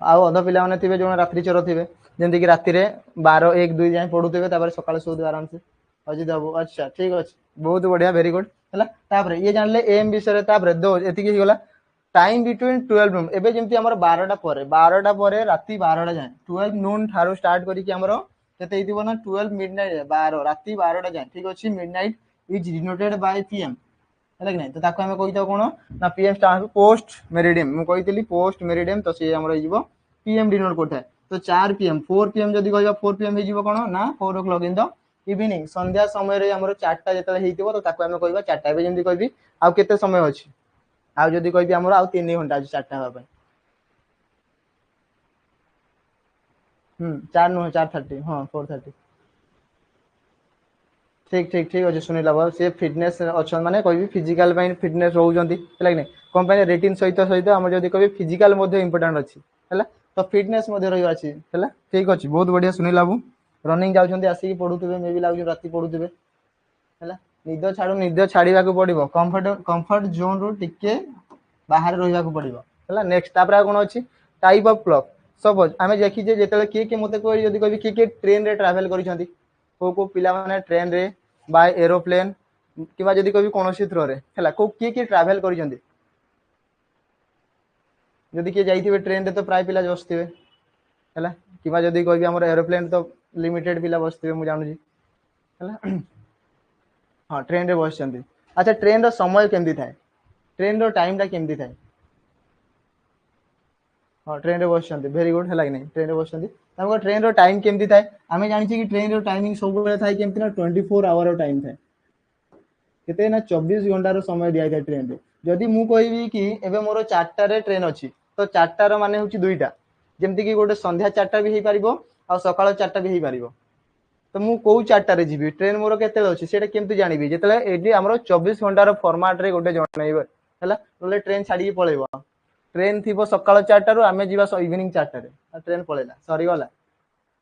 आउ अध पिला माने थिबे जोन रात्रि चोर थिबे जेंति कि राति रे 12 1 2 जाय पढुथिबे तापर सकाळ सोद आराम से अजित बाबू अच्छा ठीक अछि बहुत बढ़िया वेरी गुड हला तापर ये जानले एम विषय तापर दो एति कि गला टाइम बिटवीन 12 नून एबे जेमति हमर 12 टा परे राति 12 टा जाय 12 नून थारो स्टार्ट करी कि हमर केते हिथिबो ना 12 मिडनाइट 12 राति 12 टा जाय ठीक अछि midnight is denoted by PM है कि नहीं तो ताको हमें कहितो कोन ना पीएम स्टार्ट पोस्ट मेरिडियम मु कहितली पोस्ट मेरिडियम तो से हमर हिजबो पीएम डिनोट करता तो 4 पीएम 4 पीएम जदी कहबा 4 पीएम हिजबो कोन ना 4 ओ क्लॉक इन द इवनिंग संध्या समय रे हमर 4 टा जेतले हिथिबो तो ताको हमें कहबा 4 टा बे जेंति कहबी आ केते समय अछि आ जदी कहबी हमर आ 3 घंटा अछि 4 टा होबा 4 नो 4:30 हां 4:30 ठीक ठीक ठीक अच्छे सुनिला बाबू से फिटनेस अच्छा माने कोई भी फिजिकल बाइन फिटनेस रहउ जंती हला कि नहीं कंपनी रेटिन सहित सहित हम जदी कोई फिजिकल मध्ये इंपोर्टेंट अछि हला तो फिटनेस मध्ये रहि अछि हला ठीक अछि बहुत बढ़िया सुनिला बाबू रनिंग जाउ जंती आसी पढुतबे मे भी लागु राती पढुतबे हला निद छाड़ीबा को पड़िबो कंफर्ट जोन रो टिके बाहर रहिबा को पड़िबो हला नेक्स्ट तापर कोन अछि टाइप ऑफ क्लॉक सपोज आमे देखि जे जेतले के मते कोइ जदी कहबी के ट्रेन रे ट्रैवल करि छथि को पिला माने ट्रेन रे बाय एरोप्लेन किबा जदी कोइ कोनोसी थ्रो रे हला को के ट्रैवल करि छथि जदी के जाइथिबे ट्रेन रे तो प्राय पिला बसथिबे हला किबा जदी कोइ हमर एरोप्लेन तो लिमिटेड पिला बसथिबे मु जानु जी हला हां ट्रेन रे बसछथि अच्छा ट्रेन रो समय केमदी थाए ट्रेन रो टाइम टा केमदी थाए हां ट्रेन रे बसछथि वेरी गुड हला कि नहीं ट्रेन रे बसछथि हमको ट्रेन रो टाइम केमदी थाए आमे जानि छी कि ट्रेन रो टाइमिंग सब बेले थाए केमती ना 24 आवर रो टाइम थाए केते ना 24 घंटा रो समय दिया थाए ट्रेन रे जदी मु कहबी कि एबे मोर 4 टा रे ट्रेन अछि तो 4 टा रो माने होची 2 टा जेमती कि गोटे संध्या 4 टा भी हेई परिबो आ सकाळ 4 टा भी हेई परिबो तो मु को 4 टा रे जीबी ट्रेन मोर केते अछि सेटा केमती जानिबी जेतले एडी हमरो 24 घंटा रो फॉर्मेट रे गोटे जणाइबो हला बोले ट्रेन छाडी पळेबो ट्रेन थिबो सकाळ 4 टा रो आमे जीवा इवनिंग 4 टा रे ट्रेन पळेला सरी गला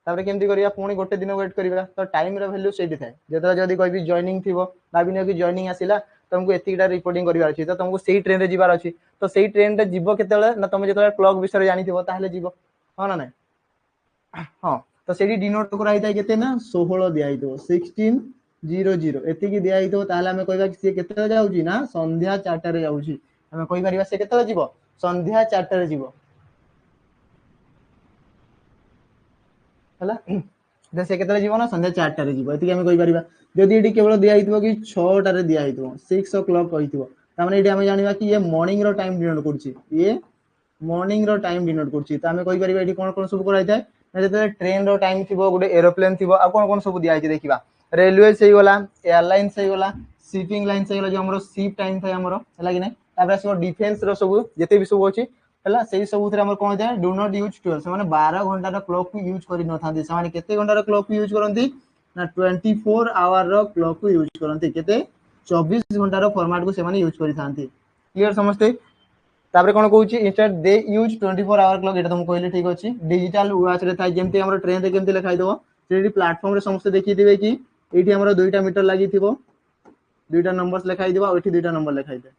तापर केमती करिया पुणी गोटे दिन वेट करिबा तो टाइम रो वैल्यू सेठी थाए जेतले जदी कहबी जॉइनिंग थिबो भाबिनो कि जॉइनिंग आसिला तुमको एतिकटा रिपोर्टिंग करिवार अछि तो तुमको सेही ट्रेन रे जीवार अछि तो सेही ट्रेन रे जीवो केतेले ना तुम जेतले क्लॉक विषय जानि थिबो ताहले जीवो हां ना नै हां तो सेठी डिनोट करा हिताय केते ना 16 दिया हितो 1600 एतिकी दिया हितो ताहले हमें कहबा कि से केते जाउची ना संध्या 4 टा रे जाउची हमें कहि परिबा से केते जीवो संध्या 4 टा रे जीवो हला जे से केतले जीवो ना संध्या 4 टा रे जीवो एति हमें कहि परिबा जदी एटी केवल दिया हितबो कि 6 टा रे दिया हितबो 6 ओ क्लॉक कहितबो त माने एटी हमें जानिबा कि ये मॉर्निंग रो टाइम डिनोट करछि ये मॉर्निंग रो टाइम डिनोट करछि त हमें कहि परिबा एटी कोन कोन सब कराइ थाए जेते ट्रेन रो टाइम थिबो गोटे एरोप्लेन थिबो आ कोन कोन सब दिया हिछि देखिबा रेलवे से गला एयरलाइन से गला शिपिंग लाइन से गला जो हमरो शिप टाइम थाए हमरो हला कि नै तापर सब डिफेंस रो सब जेते भी सब अछि हला सेही सब उतरे हमर कोन थाए डू नॉट यूज 12 से माने 12 घंटा रो क्लॉक को यूज करि न थांती से माने केते घंटा रो क्लॉक को यूज करंती ना 24 आवर रो क्लॉक को यूज करंती केते 24 घंटा रो फॉर्मेट को से माने यूज करि थांती क्लियर समझते तापर कोन कहूची instead they use 24 hour clock एटा तुम कहले ठीक अछि डिजिटल वॉच रे थाए जेमते हमर ट्रेन रे केमते लिखाइ दबो सेठी प्लेटफार्म रे समस्त देखि दिबे कि एठी हमर 2टा मीटर लागि थिबो 2टा नंबर्स लिखाइ दिबो एठी 2टा नंबर लिखाइ दे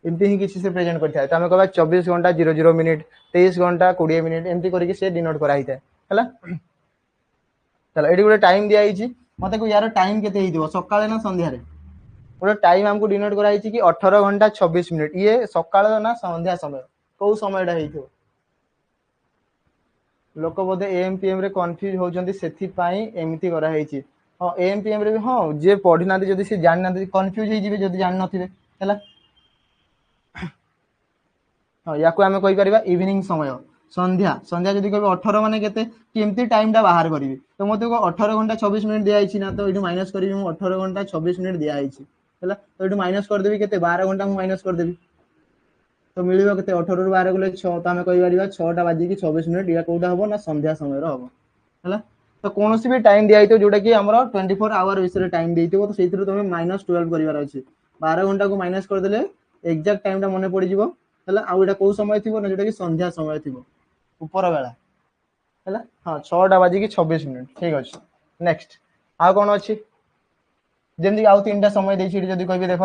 एमती ही किसी से प्रेजेंट करथाय त हमें कहबा 24 घंटा 00 मिनिट 23 घंटा 20 मिनिट एमती करिके से डिनोट करा हिताय हला चलो एठी गोटे टाइम दिया हिची मते को यार टाइम केते हिदिबो सकाळे ना संध्या रे गोटे टाइम हमको डिनोट करा हिची कि 18 घंटा 26 मिनिट ये सकाळ ना संध्या समय को समयडा हिथिबो लोक बोधे एएमपीएम रे कंफ्यूज होजंती सेथि पाई एमिति करा हिची हां एएमपीएम रे भी हां जे पढी नांती जदी से जानि नांती कंफ्यूज हि जिवे जदी जानि नथिबे हला हां याकू हमें कहि परिबा इवनिंग समय संध्या संध्या जदी कहबे 18 माने केते केमती टाइम टा बाहर करिवि तो मते को 18 घंटा 26 मिनिट दिया हिची ना तो एटू माइनस करिवि मु 18 घंटा 26 मिनिट दिया हिची हला तो एटू माइनस कर देबी केते 12 घंटा मु माइनस कर देबी तो मिलिबो केते 18 रु 12 गले 6 तो हमें कहि परिबा 6 टा बाजी की 26 मिनिट या कोडा हबो ना संध्या समय रो हबो हला तो कोनोसी भी टाइम दिया हितो जोटा कि हमरो 24 आवर विषय टाइम देइतो तो सेइथिरु तमे -12 करिवार अछि 12 घंटा को माइनस कर देले एग्जैक्ट टाइम टा मने पड़ी जिवो हला आ एटा को समय थिबो ना जेटा कि संध्या समय थिबो ऊपर बेला है हाँ 6टा बाजिकी 26 मिनिट ठीक अच्छे नेक्स्ट आउ कौन अच्छी जमी आउ 3टा समय देखिए जब कह देख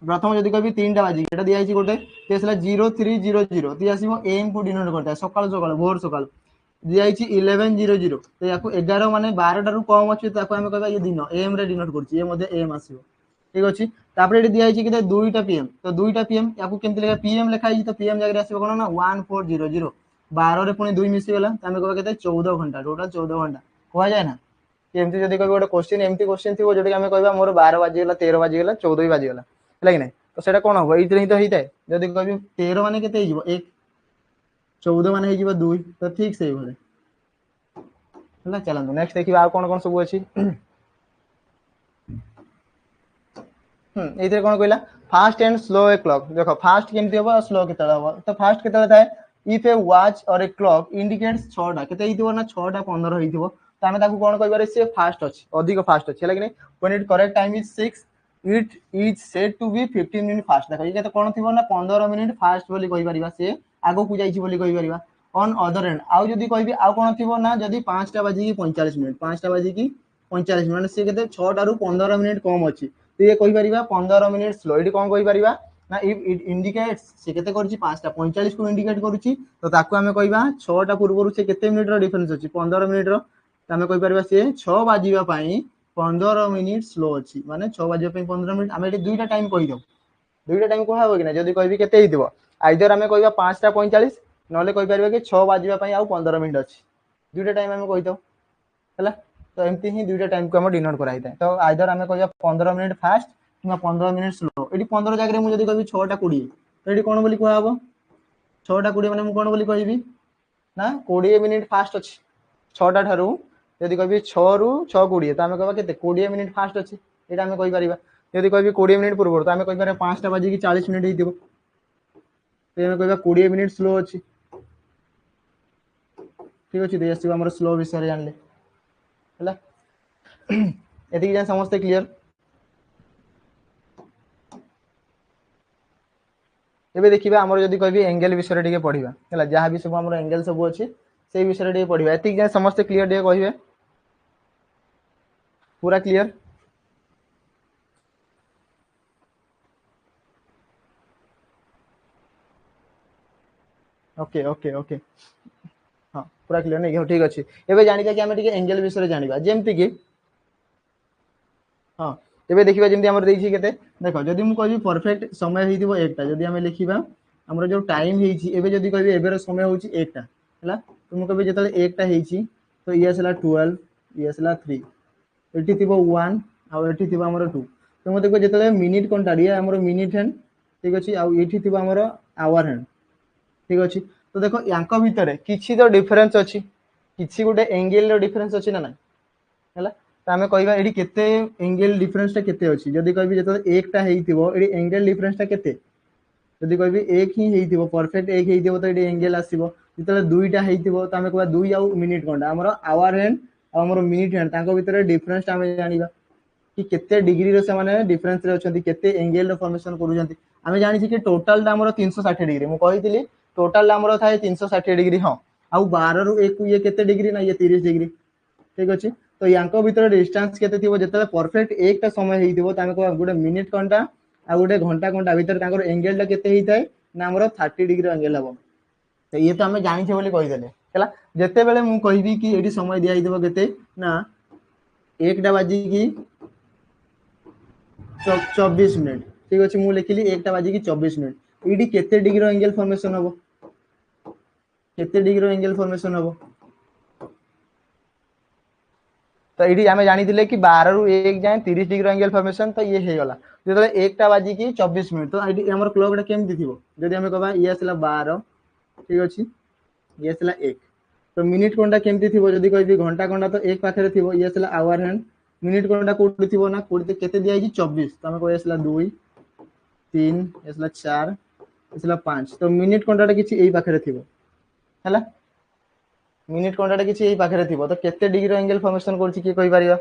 प्रथम जब कह 3टा बाजिक ये दिखाई गोटे दिया 0300 दी आसो एम को डिनोट करता है सकाल सकाल भोर सकाल दिखाई 1100 तो या 11 मान 12 कम अच्छे आम कह ये दिन एम रे डिनोट कर एम आस ठीक अच्छे ये दिखाई कि 2टा पीएम तो 2टा पीएम या केमती पीएम लिखाई तो पीएम जगह आसो कौन ना 1400 12 पुणी 2 मिसीगला तो आम कह 14 घंटा टोटाल 14 घंटा कह जाए ना एमती जब कह गोटे क्वेश्चन एमती क्वेश्चन थी जो आम कह मोर 12 बाजिगला 13 बाजिगला 14 भी बाजिगला है कि ना तो सेटा कौन हम ये ही होता है जब कह 13 मान के 1 14 मान हो 2 तो ठीक से चलते नेक्स्ट देखिए आ कौन कौन सब अच्छी ये कौन कहला fast and slow a clock देख फास्ट केमती हम स्लो के हम तो फास्ट के थाए इफ ए वॉच और ए क्लॉक इंडिकेट्स 6टा के ना 6टा 15 हो तो आम कौन कह सी फास्ट अच्छी अधिक फास्ट अच्छी है when it correct time is 6 it is said to be 15 minute fast देख ये कौन थी ना 15 मिनिट फास्ट बोली कहीपर सी आग को जापर ऑन अदर एंड आउ जदि कह आउ कौन थी ना जदि 5टा बाजिकी 45 मिनिट 5टा बाजिकी 45 मिनिट सी के 6टा 15 मिनिट कम अच्छी तो ये कहीपर 15 मिनिट स्लो ये कौन कहीपर ना इफ इट इंडिकेट्स से केते करछि 5टा 45 को इंडिकेट करुछि तो ताकू आमे कहबा 6टा पूर्व से केते मिनिट रो डिफरेंस अछि 15 मिनिट रो तो आमे कहि परबा से 6 बाजिबा पई 15 मिनिट स्लो अछि माने 6 बाजिबा पई 15 मिनिट आमे एटी दुईटा टाइम कहि दो दुईटा टाइम कह हो कि ना जदि कहबी केते हितबो आइदर आमे कहबा 5टा 45 नले कहि परबा कि 6 बाजिबा पई आउ 15 मिनिट अछि दुईटा टाइम आमे कहि दो हला तो एमती ही दुईटा टाइम को हम डिनोट कराई था तो आइदर आमे कहबा 15 मिनिट फास्ट कि 15 मिनिट स्लो ये 15 जगह मुझे कह 6टा 20 तो ये कौन बोली कहब 6टा 20 मैंने कौन बोली कहबी ना 20 मिनिट फास्ट अच्छी 6टा ठारू जदि कह 6 रु 6 20 तो आम कह के 20 मिनिट फास्ट अच्छी यहाँ आम कहीपर जदि कह 20 मिनिट पूर्व तो आम कहीपर 5टा बाजिकी 40 मिनिट हो कह 20 मिनिट स्लो अच्छी ठीक अच्छे देख आम स्लो विषय जानले ये जान समस्ते क्लीयर एबे देखिबा हमर जदि कहबी एंगल विषय टिके पढिबा हला जहाँ भी सब हमर एंगल सब अछि से विषय टिके पढिबा एतिक जान समस्त क्लियर टिके कहिबे पूरा क्लियर ओके ओके ओके हाँ पूरा क्लियर नहीं हो ठीक अच्छे एबे जानि कि आमे टिके एंगल विषय जानिबा जेमति कि हाँ एबे देखिबा जेमति हमर देछि केते देखो जदि मु कहबी परफेक्ट समय हेतिबो एकटा जदि आमे लिखिबा हमर जो टाइम हेछि एबे जदि कहबी एबेर समय होछि एकटा हला तो मु कहबी जतले एकटा हेछि तो ये आसला 12 ये आसला 3 एटी थिबो 1 आ एटी थिबो हमर 2 तो मते को जतले मिनिट कोनटा ये हमर मिनिट हैंड ठीक अछि आ एठी थिबो हमर आवर हैंड ठीक अछि तो देखो यांको भितरे किछि तो डिफरेंस अछि किछि गोटे एंगल रो डिफरेंस अछि ना ना हला तो आमे कहबा एडी केते एंगल डिफरेंस ता केते अछि जदि कहबी जतले एकटा हेइथिबो एडी एंगल डिफरेंस ता केते जदि कहबी एक ही हेइथिबो परफेक्ट एक हेइथिबो तो एडी एंगल आसीबो जतले दुईटा हेइथिबो तो आमे कहबा दुई आउ मिनिट कोनटा हमर आवर हैंड आ हमर मिनिट हैंड तांको भितरे डिफरेंस ता आमे जानिबा कि केते डिग्री रो से माने डिफरेंस रे अछंती केते एंगल रो फॉर्मेशन करूजंती आमे जानि छी कि टोटल दा हमर 360 डिग्री मु कहितली टोटल दा हमर थाए 360 डिग्री हां आउ 12 रु 1 ये केते डिग्री ना ये 30 डिग्री ठीक अछि तो यांको भितर डिस्टेंस केते थिबो जतले परफेक्ट एकटा समय हेइथिबो तामे को गुडे मिनिट कोनटा आ गुडे घंटा कोनटा भितर तांकर एंगल टा केते हेइथाय ना हमर 30 डिग्री एंगल हबो तो ये तो हमें जानि छे बोली कहि देले हला जते बेले मु कहिबी कि एडी समय दिया हिथिबो केते ना एकटा बाजी की 24 मिनिट ठीक अच्छे मुझे लिखिली एकटा बाजी की 24 मिनिट ये केते डिग्री एंगल फॉर्मेशन हम केते डिग्री एंगल फॉर्मेशन हम तो ये आम जानी कि 12 रु 1 जाए 30 डिग्री एंगल फॉर्मेशन तो ये हो गला जो एकटा बाजी की 24 मिनिट तो ये हमर क्लॉक केमती थी जदि आम कहबा ये आसला 12 ठीक अच्छे ये आसला 1 तो मिनिट कोनटा केमती थी जदि कहबी घंटा कोनटा तो एक पाखरे थी ये आसला आवर हैंड मिनिट कोनटा कोठी थी ना कोठी केते दिया 24 तो आम कह आसला 2 3 आसला 4 आसला 5 तो मिनिट कोनटा किछि एई पाखरे थी हला मिनिट कोनटा किछि एई पाखरे थी तो केते डिग्री एंगल फॉर्मेशन करछि कि कहि परिबा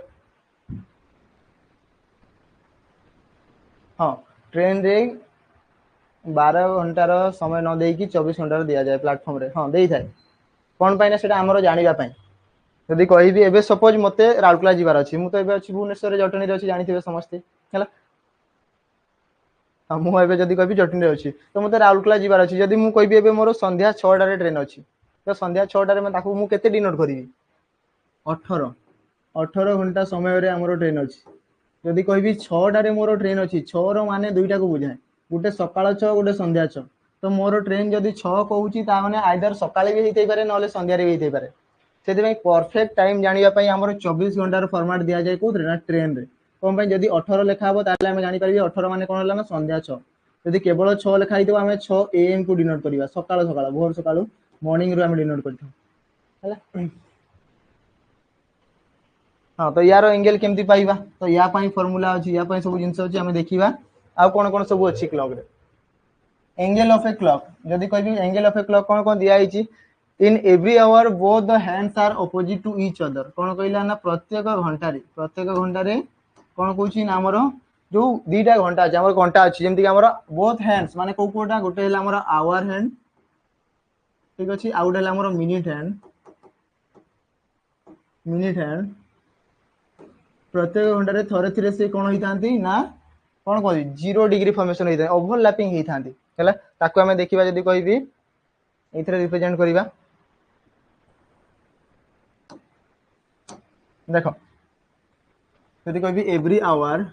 हां ट्रेन रे 12 घंटार समय न देकी 24 घंटार दिया जाए प्लेटफॉर्म रे हां देई थाए कौन पाई ना सेटा हमरो जानिबा पाई जदि कहबी एबे सपोज मते राउरकेला जीवार अछि मु तो एबे अछि भुवनेश्वर जटनी रे अछि जानिथिबे समस्ते हला मु एबे जदि कहबी जटनी रे अछि तो मते राउरकेला जीवार अछि जदि मु कहबी एबे मोर संध्या 6टा रे ट्रेन अछि तो संध्या 6टा रे मैं ताकू मु केते डिनोट करिवि 18 18 घंटा समय रे हमरो ट्रेन अछि जदि कहबी 6टा रे मोर ट्रेन अछि 6 रो माने दुईटा को बुझाए गुटे सकाळ 6 गुटे संध्या 6 तो मोर ट्रेन जदि 6 कहूची ता माने आइदर सकाळे भी हेतै पारे नले संध्या रे भी हेतै पारे से परफेक्ट टाइम जानापी आम 24 घंटार फर्माट दि जाए कौन ना ट्रेन रे कौन जदि 18 लिखा हम ताल जापर 18 मान कौन है संध्या 6 जदि केवल 6 लिखाई आम 6 AM को डिनोट करवा सकाल सकाल भोर सकाल मॉर्निंग रू आम डिनोट कर हाँ तो यार एंगल केमती पाइबा तो या फॉर्मूला अच्छी या सब जिन अच्छी आम देखा आउ कौन कौन सब अच्छी क्लॉक रे एंगल ऑफ ए क्लॉक जदि कह एंगल ऑफ ए क्लॉक कौन कौन दिखाई in every hour both the hands are opposite to each other कौन कहला ना प्रत्येक घंटे कौन कहूँ ना आमर जो दीटा घंटा अच्छे आम घंटा अच्छी जमीक बोथ हैंड्स माने कौ कोटा गोटे आवर हैंड ठीक अच्छे आउ गोटे आमर मिनिट हैंड प्रत्येक घंटे थे थे सी कौन होता ना कौन कह 0 डिग्री फॉर्मेशन होता है ओवरलैपिंग होता है ताको आम देखा जब कहि रिप्रेजेंट करवा देख जदि कहि एवरी आवर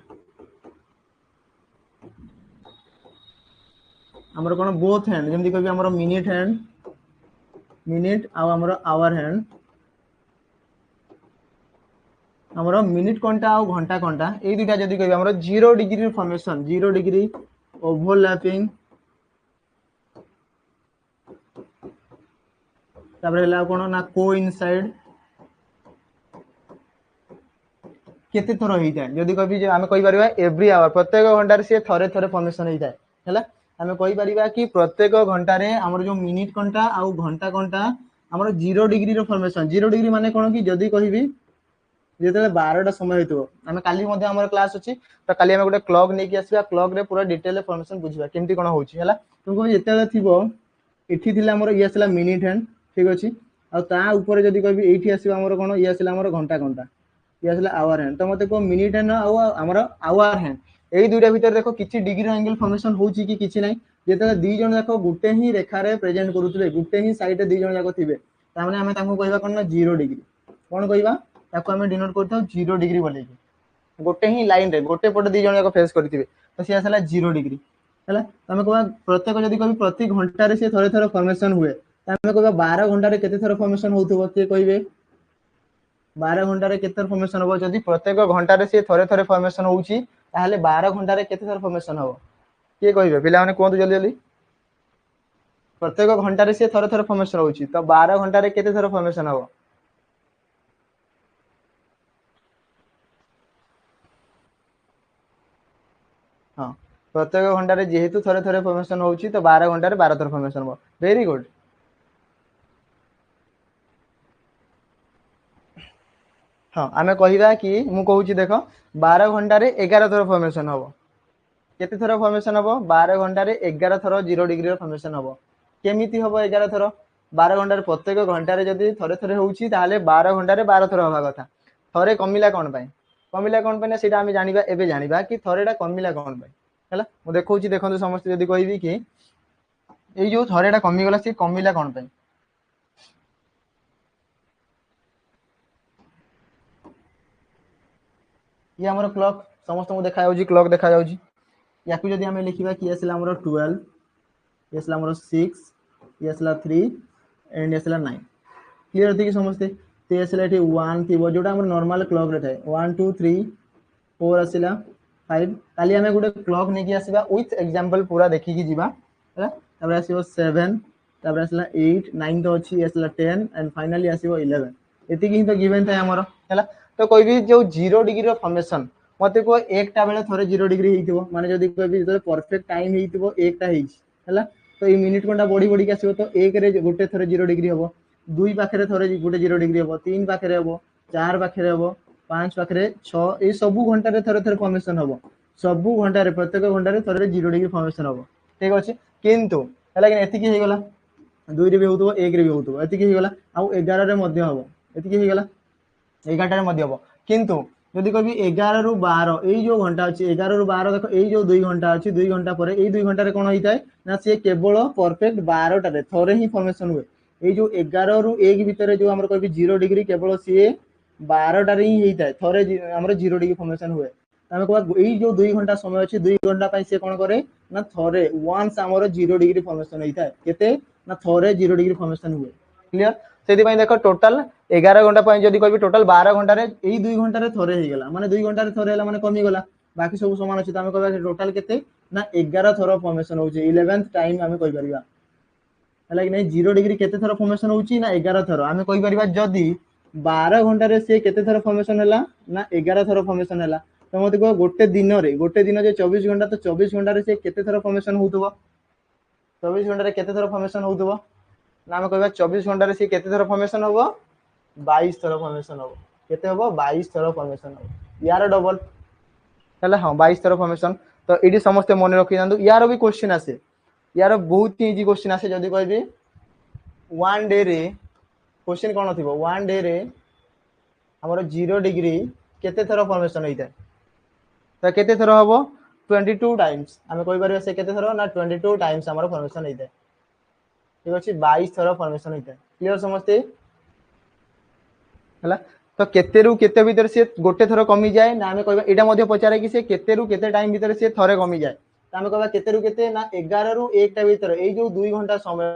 आमर कौन बोथ हैंड जमी कह आमर मिनिट आमर आवर हैंड आमर मिनिट कंटा आ घंटा कंटा ये दुटा जदि कह आमर 0 डिग्री फॉर्मेशन 0 डिग्री ओवरलैपिंग कौन ना कोइनसाइड केते थर होता है जदि कह आम कहीपर एवरी आवर प्रत्येक घंटे सी थे थे फॉर्मेशन होता है आम कहीपर कि प्रत्येक घंटे आमर जो मिनिट कंटा आउ घंटा कंटा आमर 0 डिग्री फॉर्मेशन 0 डिग्री माने कौन कि जदि कहि जो 12टा समय हो आम काली क्लास अच्छी तो काली गोटे क्लॉक नहीं आसवा क्लॉक रे पूरा डिटेल फॉर्मेशन बुझा केमती कौन होगा तुमको जिते थी ये आसला मिनिट हैंड ठीक अच्छे आपर जब कह ये आसवर कौन ये आसला घंटा घंटा ये आसला आवर हैंड तो मत कह मिनिट हैंड आमर आवर हैंड यही दुईटा भितर देख किसी डिग्री एंगल फॉर्मेशन होची कि किसी ना जो दी जन जाक गोटे ही रेखार प्रेजेंट करुवे गोटे ही साइड दी जन जाक थे आम कह कौन ना 0 डिग्री कौन कह डिनोट कर 0 डिग्री बोल गोटे ही लाइन रे गोटे पटे दी जन जाक फेस करेंगे तो सी आसला 0 डिग्री है तुम कह प्रत्येक जब कह प्रति घंटे सी थे थे फॉर्मेशन हुए कह 12 घंटे केते थर फॉर्मेशन होते कहे 12 घंटे केते फॉर्मेशन हम जब प्रत्येक घंटे सी थे थे फॉर्मेशन होची 12 घंटे केते थर फॉर्मेशन हम किए कहे पे कहतु जल्दी जल्दी प्रत्येक घंटे सी थे थे फॉर्मेशन होची तो 12 घंटे केते थर फॉर्मेशन हम हाँ प्रत्येक घंटे जेहेतु थे थे फॉर्मेशन होची तो 12 घंटे 12 थर फॉर्मेशन हम वेरी गुड हाँ आम कह कि मुझे कहूँ देख 12 घंटे 11 थर फॉर्मेशन हम केते थर फॉर्मेशन हम 12 घंटे 11 थर 0 डिग्री फॉर्मेशन हम केमिति हम 11 थर 12 घंटे प्रत्येक घंटे जदि थे थे होची 12 घंटे 12 थर हवा कथा थे कमिला कौन ना सीटा आम जाना एवं जाना कि थरेटा कमिला कौन है मुझे देखा देखो समस्त जब कहि कि ये जो थरेटा कमिगला सी कमिला कौन ये आमर क्लॉक समस्त को देखा क्लॉक देखा या जब आम लिखा कि आसला 12 ये आसला 6 ये आसला 3 एंड आसला 9 क्लीयर थी कि समस्ते तो आसला ये 1 थी जोटा नॉर्मल क्लॉक रे थाए 1 2 3 4 आसला 5 काली आम गोटे क्लॉक नहीं आसवा विथ एग्जांपल पूरा देखिकी जीवा आसो 7 आसला 8 9 तो अच्छी आसला 10 एंड फाइनली आसो 11 एति ही तो गिवन थाए आमर है तो कहि जो 0 डिग्री फॉर्मेशन मत कह एकटा बेले थे 0 डिग्री हो माने जदि कह परफेक्ट टाइम हो एकटा है तो ये मिनिट घंटा बढ़ी बढ़ी आसो तो एक गोटे थे 0 डिग्री हम 2 पाखे थे गोटे 0 डिग्री हम 3 पाखे हम 4 पाखे हम 5 पाखे 6 ये सबू घंटे थे थे फॉर्मेशन हम सबू घंटे प्रत्येक घंटे थे 0 डिग्री फॉर्मेशन हम ठीक अच्छे किंतु है कि एति होगा दुई रे भी होउथबो एक रे भी होउथबो एतिकी ही गला आउ 11 रे मध्ये हबो एतिकी ही गला 11 रे मध्ये हबो किंतु जदि कहबी 11 रु 12 एई जो घंटा अछि 11 रु 12 देखो एई जो 2 घंटा अछि 2 घंटा परे एई 2 घंटा रे कोन होइताय ना से केवल परफेक्ट 12 टा रे थोरे ही फॉर्मेशन हुए एई जो 11 रु 1 भीतर जो हमर कहबी 0 डिग्री केवल से 12 टा रे ही हेइताय थोरे हमर 0 डिग्री फॉर्मेशन हुए आमे कहबा एई जो 2 घंटा समय अछि 2 घंटा पई से कोन करे ना थोरे वन्स हमर 0 डिग्री फॉर्मेशन हेइताय केते ना थोरे 0 डिग्री फॉर्मेशन हुए क्लियर सेति पई देखो टोटल 11 घंटा पई जदी कहबी टोटल 12 घंटा रे एई 2 घंटा रे थोरे हे गेला माने 2 घंटा रे थोरे हला माने कमी गेला बाकी सब समान अछि त आमे कहबा टोटल केते ना 11 थोर फॉर्मेशन होउची 11th टाइम आमे कहि परिबा हला कि नै 0 डिग्री केते थोर फॉर्मेशन होउची ना 11 थोर आमे कहि परिबा जदी 12 घंटा रे से केते थोर फॉर्मेशन हला ना 11 थोर फॉर्मेशन हला तो मते को गोटे दिन जे 24 घंटा तो 24 घंटा रे से केते थोर फॉर्मेशन होउतबो 24 घंटा रे केते थोर फॉर्मेशन होउतबो ना आमे कहबा 24 घंटा रे से केते थोर फॉर्मेशन होबो 22 थोर फॉर्मेशन होबो केते होबो 22 थोर फॉर्मेशन होबो यार डबल हला हां 22 थोर फॉर्मेशन तो एडी समस्त मन रखि जानदु यार भी क्वेश्चन आसे यार बहुत ही इजी क्वेश्चन आसे जदी कहबी वन डे रे क्वेश्चन कोन थिबो वन डे रे हमर 0 डिग्री केते थोर फॉर्मेशन होइता तो केते थोर होबो 22 टाइम्स आमे कहि परिबा से केते थोर ना 22 टाइम्स हमर फॉर्मेशन होइता ठीक अछि 22 थोर फॉर्मेशन होइता क्लियर समझते हला तो केते रु केते भीतर से गोटे थोर कमी जाए ना आमे कहबा एटा मध्ये पचारे कि से केते रु केते टाइम भीतर से थोरे कमी जाए तो आमे कहबा केते रु केते ना 11 रु 1 टा भीतर एई जो 2 घंटा समय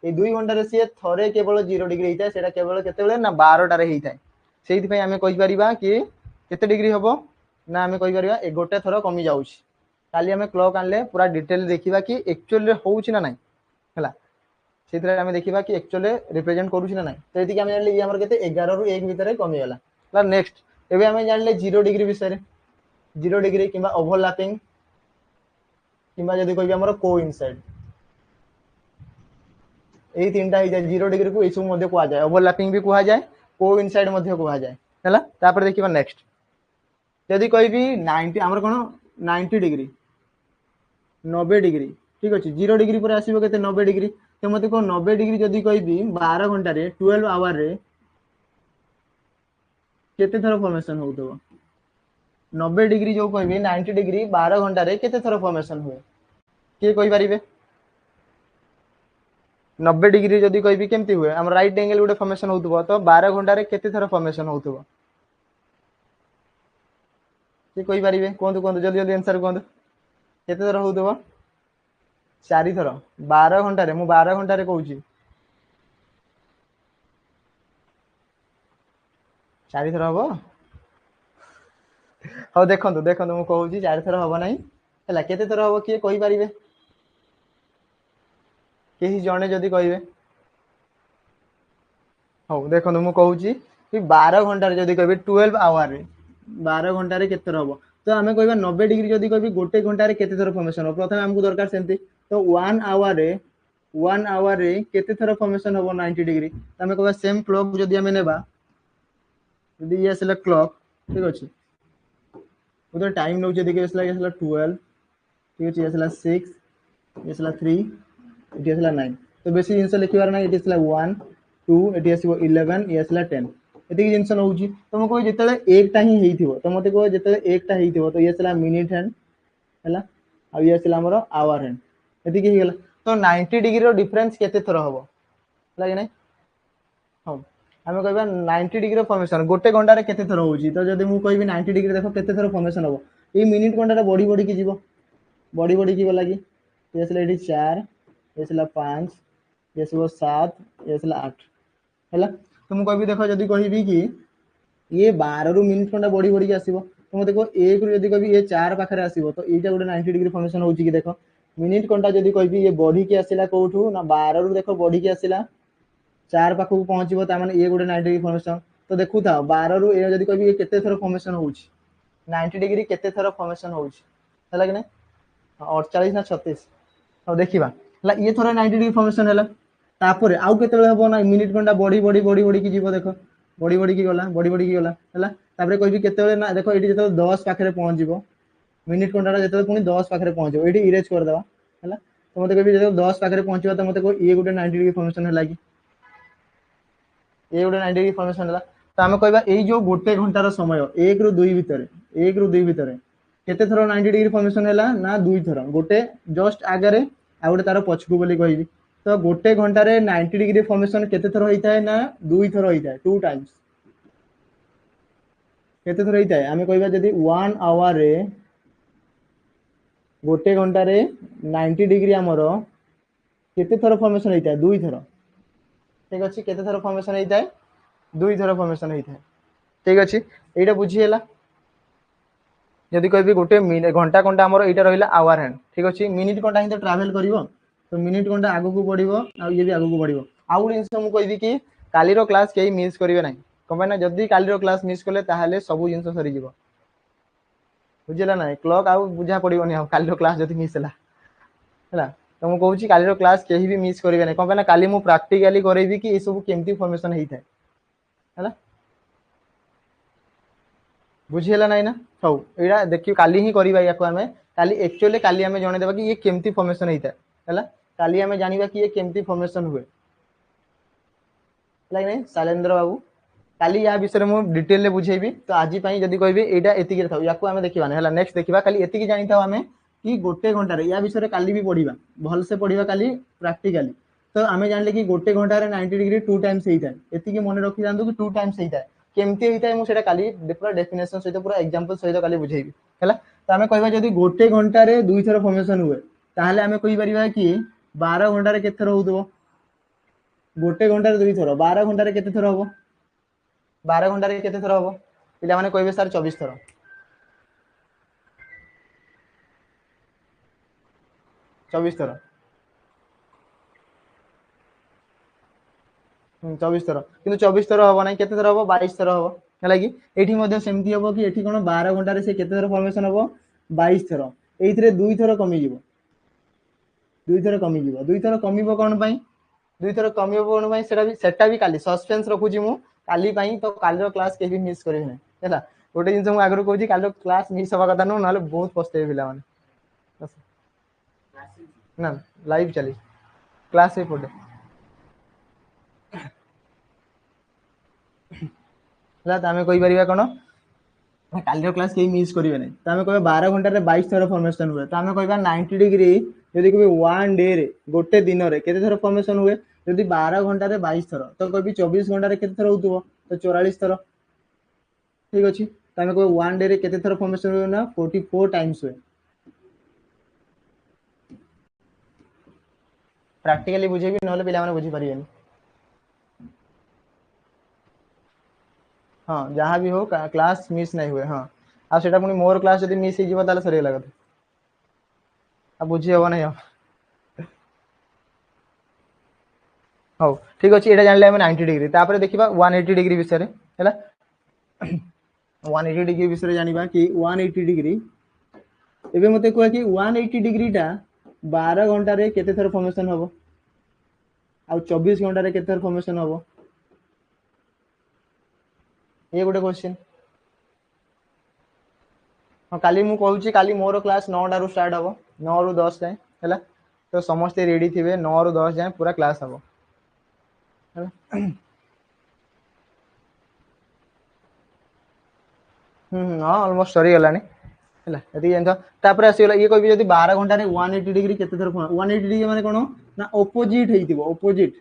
ए 2 घंटा रे से थोरे केवल 0 डिग्री हेइता सेटा केवल केते बेले ना 12 टा रे हेइता सेहि पई आमे कहि परिबा कि केते डिग्री हबो ना आमे कहि परिबा ए गोटे थोर कमी जाउछि काली आमे क्लॉक आनले पूरा डिटेल देखिबा कि एक्चुअल रे होउछि ना नाही हला सेतरे आमे देखिबा कि एक्चुअली रिप्रेजेंट करूछि ना नाही तो एति कि आमे जानले इ हमर केते 11 रु 1 भीतर कमी गेला ला नेक्स्ट एबे आमे जानले 0 डिग्री विषय 0 डिग्री किबा ओवरलैपिंग किबा जदी कहबी हमर कोइंसाइड एई तीनटा ही जाय 0 डिग्री को एसु मध्ये कोआ जाय ओवरलैपिंग भी कोआ जाय कोइंसाइड मध्ये कोआ जाय हला तापर देखिबा नेक्स्ट जदी कहबी 90 हमर कोन 90 डिग्री 90 डिग्री ठीक अछि 0 डिग्री पर आसीबो केते 90 डिग्री तो मते को 90 डिग्री जदी कहबी 12 घंटा रे 12 आवर रे केते थोर फॉर्मेशन होउतबो 90 डिग्री जो कहबी 90 डिग्री 12 घंटा रे केते थोर फॉर्मेशन हुए के कहि परिबे 90 डिग्री जदी कहबी केमती हुए हम राइट एंगल गुडे फॉर्मेशन होउतबो तो 12 घंटा रे केते थोर फॉर्मेशन होउतबो के कहि परिबे कोन कोन जल्दी जल्दी आंसर कोन केते थोर होउतबो 4 थोर 12 घंटा रे मु 12 घंटा रे कहूची 4 थोर हबो हो देखंतु देखंतु मु कहूची 4 थोर हबो नाही हला केते थोर हबो के कहि परिबे केही जणे जदी कहिबे हो देखंतु मु कहूची कि 12 घंटा रे जदी कहबे 12 आवर रे 12 घंटा रे केते रहबो तो आमे कहबा 90 डिग्री जदी कहबी गोटे घंटा रे केते थोर फॉर्मेशन हो प्रथमे हमकु दरकार सेंती तो 1 आवर रे केते थोर फॉर्मेशन होबो 90 डिग्री तो आमे कहबा सेम क्लॉक जदी आमे नेबा जदी ये सेला क्लॉक ठीक अछि उधर टाइम नो जदी के सेला 12 ठीक अछि यसला 6 यसला 3 इट यसला 9 तो बेसी जिंस लिखिबार ना इट इसला 1 2 एटी आसीबो 11 यसला 10 एति जिंस नउची तो म कोइ जेतले एकटा ही हेइथिबो तो मते को जेतले एकटा हेइथिबो तो यसला मिनिट हैंड हला आ यसला हमर आवर हैंड एति कि गेला तो 90 डिग्री रो डिफरेंस केते थरो हबो लागे नै हम हमें कहबा 90 डिग्री रो फॉर्मेशन गोटे घंटा रे केते थरो होउची तो जदी मु कहबी 90 डिग्री देखो केते थरो फॉर्मेशन हबो ए मिनिट घंटा रे बॉडी बॉडी की जीवो बॉडी की गला की यसला एडी 4 यसला 5 यसला 7 यसला 8 हला तो मु कहबी देखो जदी कहबी कि ये 12 रु मिनिट घंटा बॉडी बॉडी की आसीबो तो मते को 1 रु जदी कहबी ये 4 पाखरे आसीबो तो एटा गोटे 90 डिग्री फॉर्मेशन होउची कि देखो मिनिट घंटा जदी कहबी ये बॉडी की आसीला कोठू ना 12 रु देखो बॉडी की आसीला 4 पाखु पहुंचबो ता माने ये गोटे 90 डिग्री फॉर्मेशन तो देखु था 12 रु ए जदी कहबी ये केते थरो फॉर्मेशन होउची 90 डिग्री केते थरो फॉर्मेशन होउची हला कि नै 48 ना 36 अब देखिबा हला ये थोरा 90 डिग्री फॉर्मेशन हला तापरे आउ केते बेले हबो ना मिनिट घंटा बॉडी की जीवो देखो बॉडी की गला हला तापरे कहबी केते बेले ना देखो एठी जते 10 पाखरे पहुंच जीवो मिनिट घंटा जते पुनी 10 पाखरे पहुंचो एठी इरेज कर देबा हला तो मते कहबी जे 10 पाखरे पहुंचबा तो मते को ये गोटे 90 डिग्री फॉर्मेशन है लागी ये गोटे 90 डिग्री फॉर्मेशन है तो आम कहबा एई जो गोटे घंटार समय 1 रु 2 भितर 1 रु 2 भितर केते थरो 90 डिग्री फॉर्मेशन हैला ना 2 थरो गोटे जस्ट आगरे आ गोटे तार पछकु बोली कहबी तो गोटे घंटा रे 90 डिग्री फॉर्मेशन केते थरो होइता है ना 2 थरो होइता है 2 टाइम्स केते थरो होइता है आमे कहबा जदी 1 आवर रे गोटे घंटा रे 90 डिग्री हमरो केते थरो फॉर्मेशन होइता है 2 थरो ठीक अछि केते थरो फॉर्मेशन होइता है 2 थरो फॉर्मेशन होइता है ठीक अछि एटा बुझी हैला जदि कहबी गोटे घंटा कंटा हमर एटा रहिला आवर हैंड ठीक अछि मिनिट कंटा हिते ट्रैवल करिवो तो मिनिट कंटा आगु को बढ़िवो आ ये भी आगु को बढ़िवो आ गुड जिंस हम कहबी कि काली रो क्लास केही मिस करिवे नै कमे ना जदि काली रो क्लास मिस करले ताहाले सब जिंस सरी जीवो बुझिला नै क्लॉक आ बुझा पड़िवोनी हम काली रो क्लास जदि मिस हैला हैला तो मु कहूची काली रो क्लास केही भी मिस करिवे नै कमे ना काली मु प्रैक्टिकली करैबी कि ए सब केमती फॉर्मेशन हेई थाए हैला बुझिला नै ना हौ एडा देखियो काली ही करिबा याको हमें काली एक्चुअली काली हमें जणे देबा कि ये केमती फॉर्मेशन हेई थाए हैला काली हमें जानिबा कि ये केमती फॉर्मेशन हुए लाइक नै शैलेंद्र बाबू काली या विषय मु डिटेल ले बुझेबी तो आजि पई जदी कहबी एटा एति के थाउ याको हमें देखिबा नै हैला नेक्स्ट देखिबा खाली एति के जानि थाउ हमें कि गोटे घंटा रे या विषय काली भी पढिबा भल से पढिबा काली प्रैक्टिकली तो हमें जानले कि गोटे घंटा रे 90 डिग्री 2 टाइम्स हेई थाए एति के मन रखि जानदु कि 2 टाइम्स हेई थाए केमती हेई थाए मु सेटा काली पूरा डेफिनेशन सहित पूरा एग्जांपल सहित काली बुझेबी हैला तो हमें कहबा जदी गोटे घंटा रे 2 थरो फॉर्मेशन हुए ताहाले हमें कहि परिबा कि 12 घंटा रे केते थरो होतबो गोटे घंटा रे 2 थरो 12 घंटा रे केते थरो होबो 12 घंटा रे केते थरो होबो पिला माने कहबे सर 24 थरो 24 थरो 24 थरो किंतु 24 थरो होबो नै केते थरो होबो 22 थरो होबो हैला कि एठी मध्ये सेमती होबो कि एठी कोन 12 घंटा रे से केते थरो फॉर्मेशन होबो 22 थरो एइथरे 2 थरो कमी जीवो 2 थरो कमी जीवो 2 थरो कमीबो कोन पई 2 थरो कमीबो कोन पई सेटा भी काली सस्पेंस रखुची मु काली पई तो काली रो क्लास के भी मिस करे नै हैला गोटे जिंस मु आगरो कहूची काली रो क्लास मिस होबा कथा न नाले बहुत पछते पिला माने ना लाइव चली क्लास से पड़े ହେଲା ତ ଆମେ କହିପାରିବା କ'ଣ କାଲିର କ୍ଲାସ୍ କେହି ମିସ୍ କରିବେ ନାହିଁ ତ ଆମେ କହିବା 12 ଘଣ୍ଟାରେ 22 ଥର ଫର୍ମେସନ୍ ହୁଏ ତ ଆମେ କହିବା 90 ଡିଗ୍ରୀ ଯଦି କହିବି 1 ଡେରେ ଗୋଟେ ଦିନରେ କେତେ ଥର ଫର୍ମେସନ୍ ହୁଏ ଯଦି 12 ଘଣ୍ଟାରେ 22 ଥର ତ କହିବି 24 ଘଣ୍ଟାରେ କେତେ ଥର ହଉଥିବ ତ 44 ଥର ଠିକ ଅଛି ତ ଆମେ କହିବା 1 ଡେରେ କେତେ ଥର ଫର୍ମେସନ୍ ହୁଏ ନା 44 ଟାଇମ୍ସ ହୁଏ ପ୍ରାକ୍ଟିକାଲି ବୁଝେଇବି ନହେଲେ ପିଲାମାନେ ବୁଝିପାରିବେନି हाँ जहाँ भी हो क्लास मिस नहीं हुए हाँ आ सेटा पुनी मोर क्लास जदी मिस ही जीवा ताले सरी गेला कथा आ बुझी हो नहीं हो ठीक अछि एटा जानले हम 90 डिग्री तापर देखिबा 180 डिग्री विषय रे हैला 180 डिग्री विषय रे जानिबा कि 180 डिग्री एबे मते कोआ कि 180 डिग्री टा 12 घंटा रे केते थर फॉर्मेशन होबो आ 24 घंटा रे केते थर फॉर्मेशन होबो ये गोटे क्वेश्चन हाँ काली मु कहूची काली मोर क्लास 9 टा रु स्टार्ट हबो 9 रु 10 जाए हैला तो समस्त रेडी थिबे 9 रु 10 जाए पूरा क्लास हबो हाँ ऑलमोस्ट सरी गलानी हैला एति जानतो तापर आसीला ये कहबी जदी 12 घंटा रे 180 डिग्री केते थर 180 डिग्री माने कोन ना ऑपोजिट हेइतिबो ऑपोजिट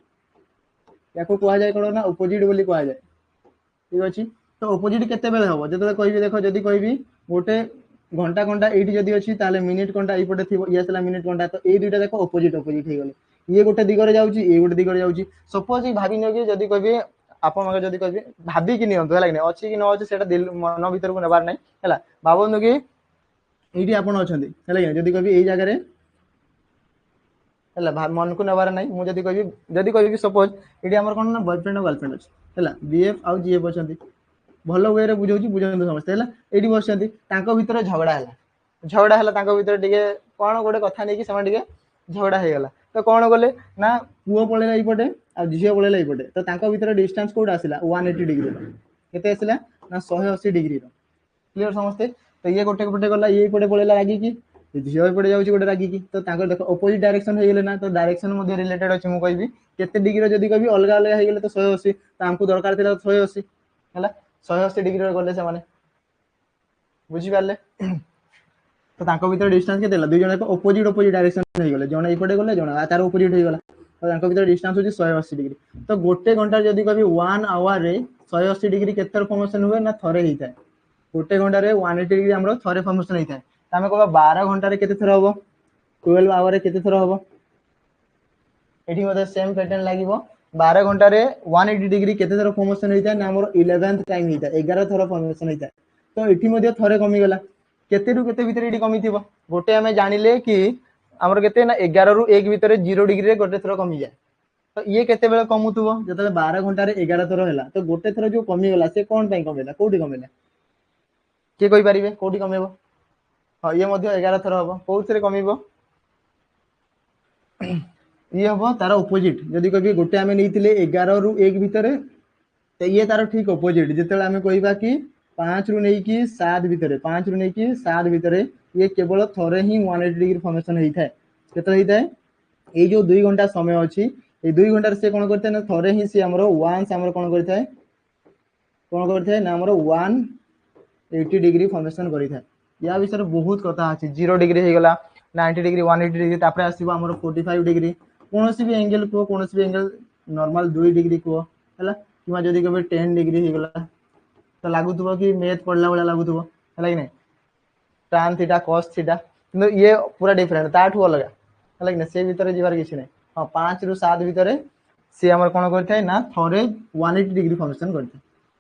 याको कोआ जाय कोन ना ऑपोजिट बोली कोआ जाय ठीक अछि तो ऑपोजिट केते बेले हबो जतले कहबी देखो जदी कहबी गोटे घंटा घंटा एठी जदी अछि ताले मिनिट घंटा ई पटे थिबो इयासला मिनिट घंटा तो ए दुइटा देखो ऑपोजिट ऑपोजिट हे गेले ये गोटे दिगरे जाउची ए गोटे दिगरे जाउची सपोज ई भाबी न कि जदी कहबी आपन मगे जदी कहबी भाबी कि नियंतो हला कि नै अछि कि न अछि सेटा दिल मन भीतर को नेबार नै हला भाबंदु कि एठी आपन अछंती हला कि जदी कहबी एई जागा रे हला मन को नेबार नै मु जदी कहबी सपोज एठी हमर कोन ना बॉयफ्रेंड और गर्लफ्रेंड अछि हला बीएफ आउ जीएफ अछंती भलो वे रे बुझौची बुझंतु समस्त हला एठी बसचंती तांको भीतर झगड़ा हला तांको भीतर टिके कोन गोटे कथा नै कि समा टिके झगड़ा हे गला तो कोन गले ना पुओ पळेला ई पटे आ झियो पळेला ई पटे तो तांको भीतर डिस्टेंस कोड आसिला 180 डिग्री केते आसिला ना 180 डिग्री क्लियर समस्त तो ये गोटे पटे गला ये पटे पळेला लागी कि ଝିଅ ଏପଟେ ଯାଉଛି ଗୋଟେ ରାଗିକି, ତ ତାଙ୍କର ଦେଖ ଅପୋଜିଟ୍ ଡାଇରେକ୍ସନ ହେଇଗଲେ ନା, ତ ଡାଇରେକ୍ସନ ମଧ୍ୟ ରିଲେଟେଡ୍ ଅଛି। ମୁଁ କହିବି କେତେ ଡିଗ୍ରୀର ଯଦି କହିବି ଅଲଗା ଅଲଗା ହେଇଗଲେ ତ 180, ତ ଆମକୁ ଦରକାର ଥିଲା 180 ହେଲା, 180 ଡିଗ୍ରୀରେ ଗଲେ ସେମାନେ, ବୁଝିପାରିଲେ। ତ ତାଙ୍କ ଭିତରେ ଡିଷ୍ଟାନ୍ସ କେତେ ହେଲା, ଦୁଇ ଜଣ ଏକ ଅପୋଜିଟ୍ ଡାଇରେକ୍ସନ ହେଇଗଲେ, ଜଣେ ଏପଟେ ଗଲେ ଜଣେ ତାର ଅପୋଜିଟ୍ ହେଇଗଲା, ତ ତାଙ୍କ ଭିତରେ ଡିଷ୍ଟାନ୍ସ ହଉଛି 180 ଡିଗ୍ରୀ। ତ ଗୋଟେ ଘଣ୍ଟା ଯଦି କହିବି 1 ଆୱାରରେ 180 ଡିଗ୍ରୀ କେତେ ଥର ଫର୍ମେସନ ହୁଏ ନା ଥରେ ହେଇଥାଏ। ଗୋଟେ ଘଣ୍ଟାରେ 180 ଡିଗ୍ରୀ ଆମର ଥରେ ଫର୍ମେସନ ହେଇଥାଏ। ତ ଆମେ କହିବା 12 ଘଣ୍ଟାରେ କେତେ ଥର ହବ, 12 ଆୱାରରେ କେତେ ଥର ହବ। ଏଠି ମଧ୍ୟ ସେମ୍ ପ୍ୟାଟର୍ନ ଲାଗିବ। 12 ଘଣ୍ଟାରେ 180 ଡିଗ୍ରୀ କେତେ ଥର ଫର୍ମେସନ ହେଇଥାଏ ନା ଆମର 11th ଟାଇମ୍ ହେଇଥାଏ, 11 ଥର ଫର୍ମେସନ ହେଇଥାଏ। ତ ଏଠି ମଧ୍ୟ ଥରେ କମିଗଲା। କେତେରୁ କେତେ ଭିତରେ ଏଠି କମିଥିବ, ଗୋଟେ ଆମେ ଜାଣିଲେ କି ଆମର କେତେ ନା 11 ରୁ 1 ଭିତରେ 0 ଡିଗ୍ରୀରେ ଗୋଟେ ଥର କମିଯାଏ। ତ ଇଏ କେତେବେଳେ କମୁଥିବ, ଯେତେବେଳେ 12 ଘଣ୍ଟାରେ 11 ଥର ହେଲା। ତ ଗୋଟେ ଥର ଯୋଉ କମିଗଲା ସେ କଣ ପାଇଁ କମିଲା, କୋଉଠି କମିଲା, କିଏ କହିପାରିବେ କୋଉଠି କମିବ। ହଁ ଇଏ ମଧ୍ୟ 11 ଥର ହବ, କୋଉଥିରେ କମିବ, ଇଏ ହବ ତାର ଅପୋଜିଟ୍। ଯଦି କହିବି ଗୋଟେ ଆମେ ନେଇଥିଲେ 11 ରୁ 1 ଭିତରେ, ତ ଇଏ ତାର ଠିକ ଅପୋଜିଟ୍। ଯେତେବେଳେ ଆମେ କହିବା କି 5 ରୁ ନେଇକି 7 ଭିତରେ, 5 ରୁ ନେଇକି 7 ଭିତରେ ଇଏ କେବଳ ଥରେ ହିଁ 180 ଡିଗ୍ରୀ ଫର୍ମେସନ ହେଇଥାଏ। କେତେବେଳେ ହେଇଥାଏ, ଏଇ ଯୋଉ 2 ଘଣ୍ଟା ସମୟ ଅଛି, ଏଇ 2 ଘଣ୍ଟାରେ ସେ କଣ କରିଥାଏ ନା ଥରେ ହିଁ ସେ ଆମର ୱାନ୍ସ ଆମର କଣ କରିଥାଏ ନା ଆମର 180 ଡିଗ୍ରୀ ଫର୍ମେସନ କରିଥାଏ। या विषय बहुत कथा अच्छी, 0 डिग्री होगा 90 डिग्री 180 डिग्री, तापर आसो आम 45 डिग्री, कौन भी एंगल कह, कौन भी एंगल नॉर्मल 2 डिग्री कह है कि जदि कभी 10 डिग्री होगा तो लगुव कि मैथ पढ़ला भाया लगुव है कि नहीं, tan थीटा cos थीटा, कि ये पूरा डिफरेंट ताठू अलग है कि से भितर जीवार किसी ना। हाँ 5 ରୁ 7 भितर सी आम कौन करता है ना थे 180 डिग्री फर्मेसन करता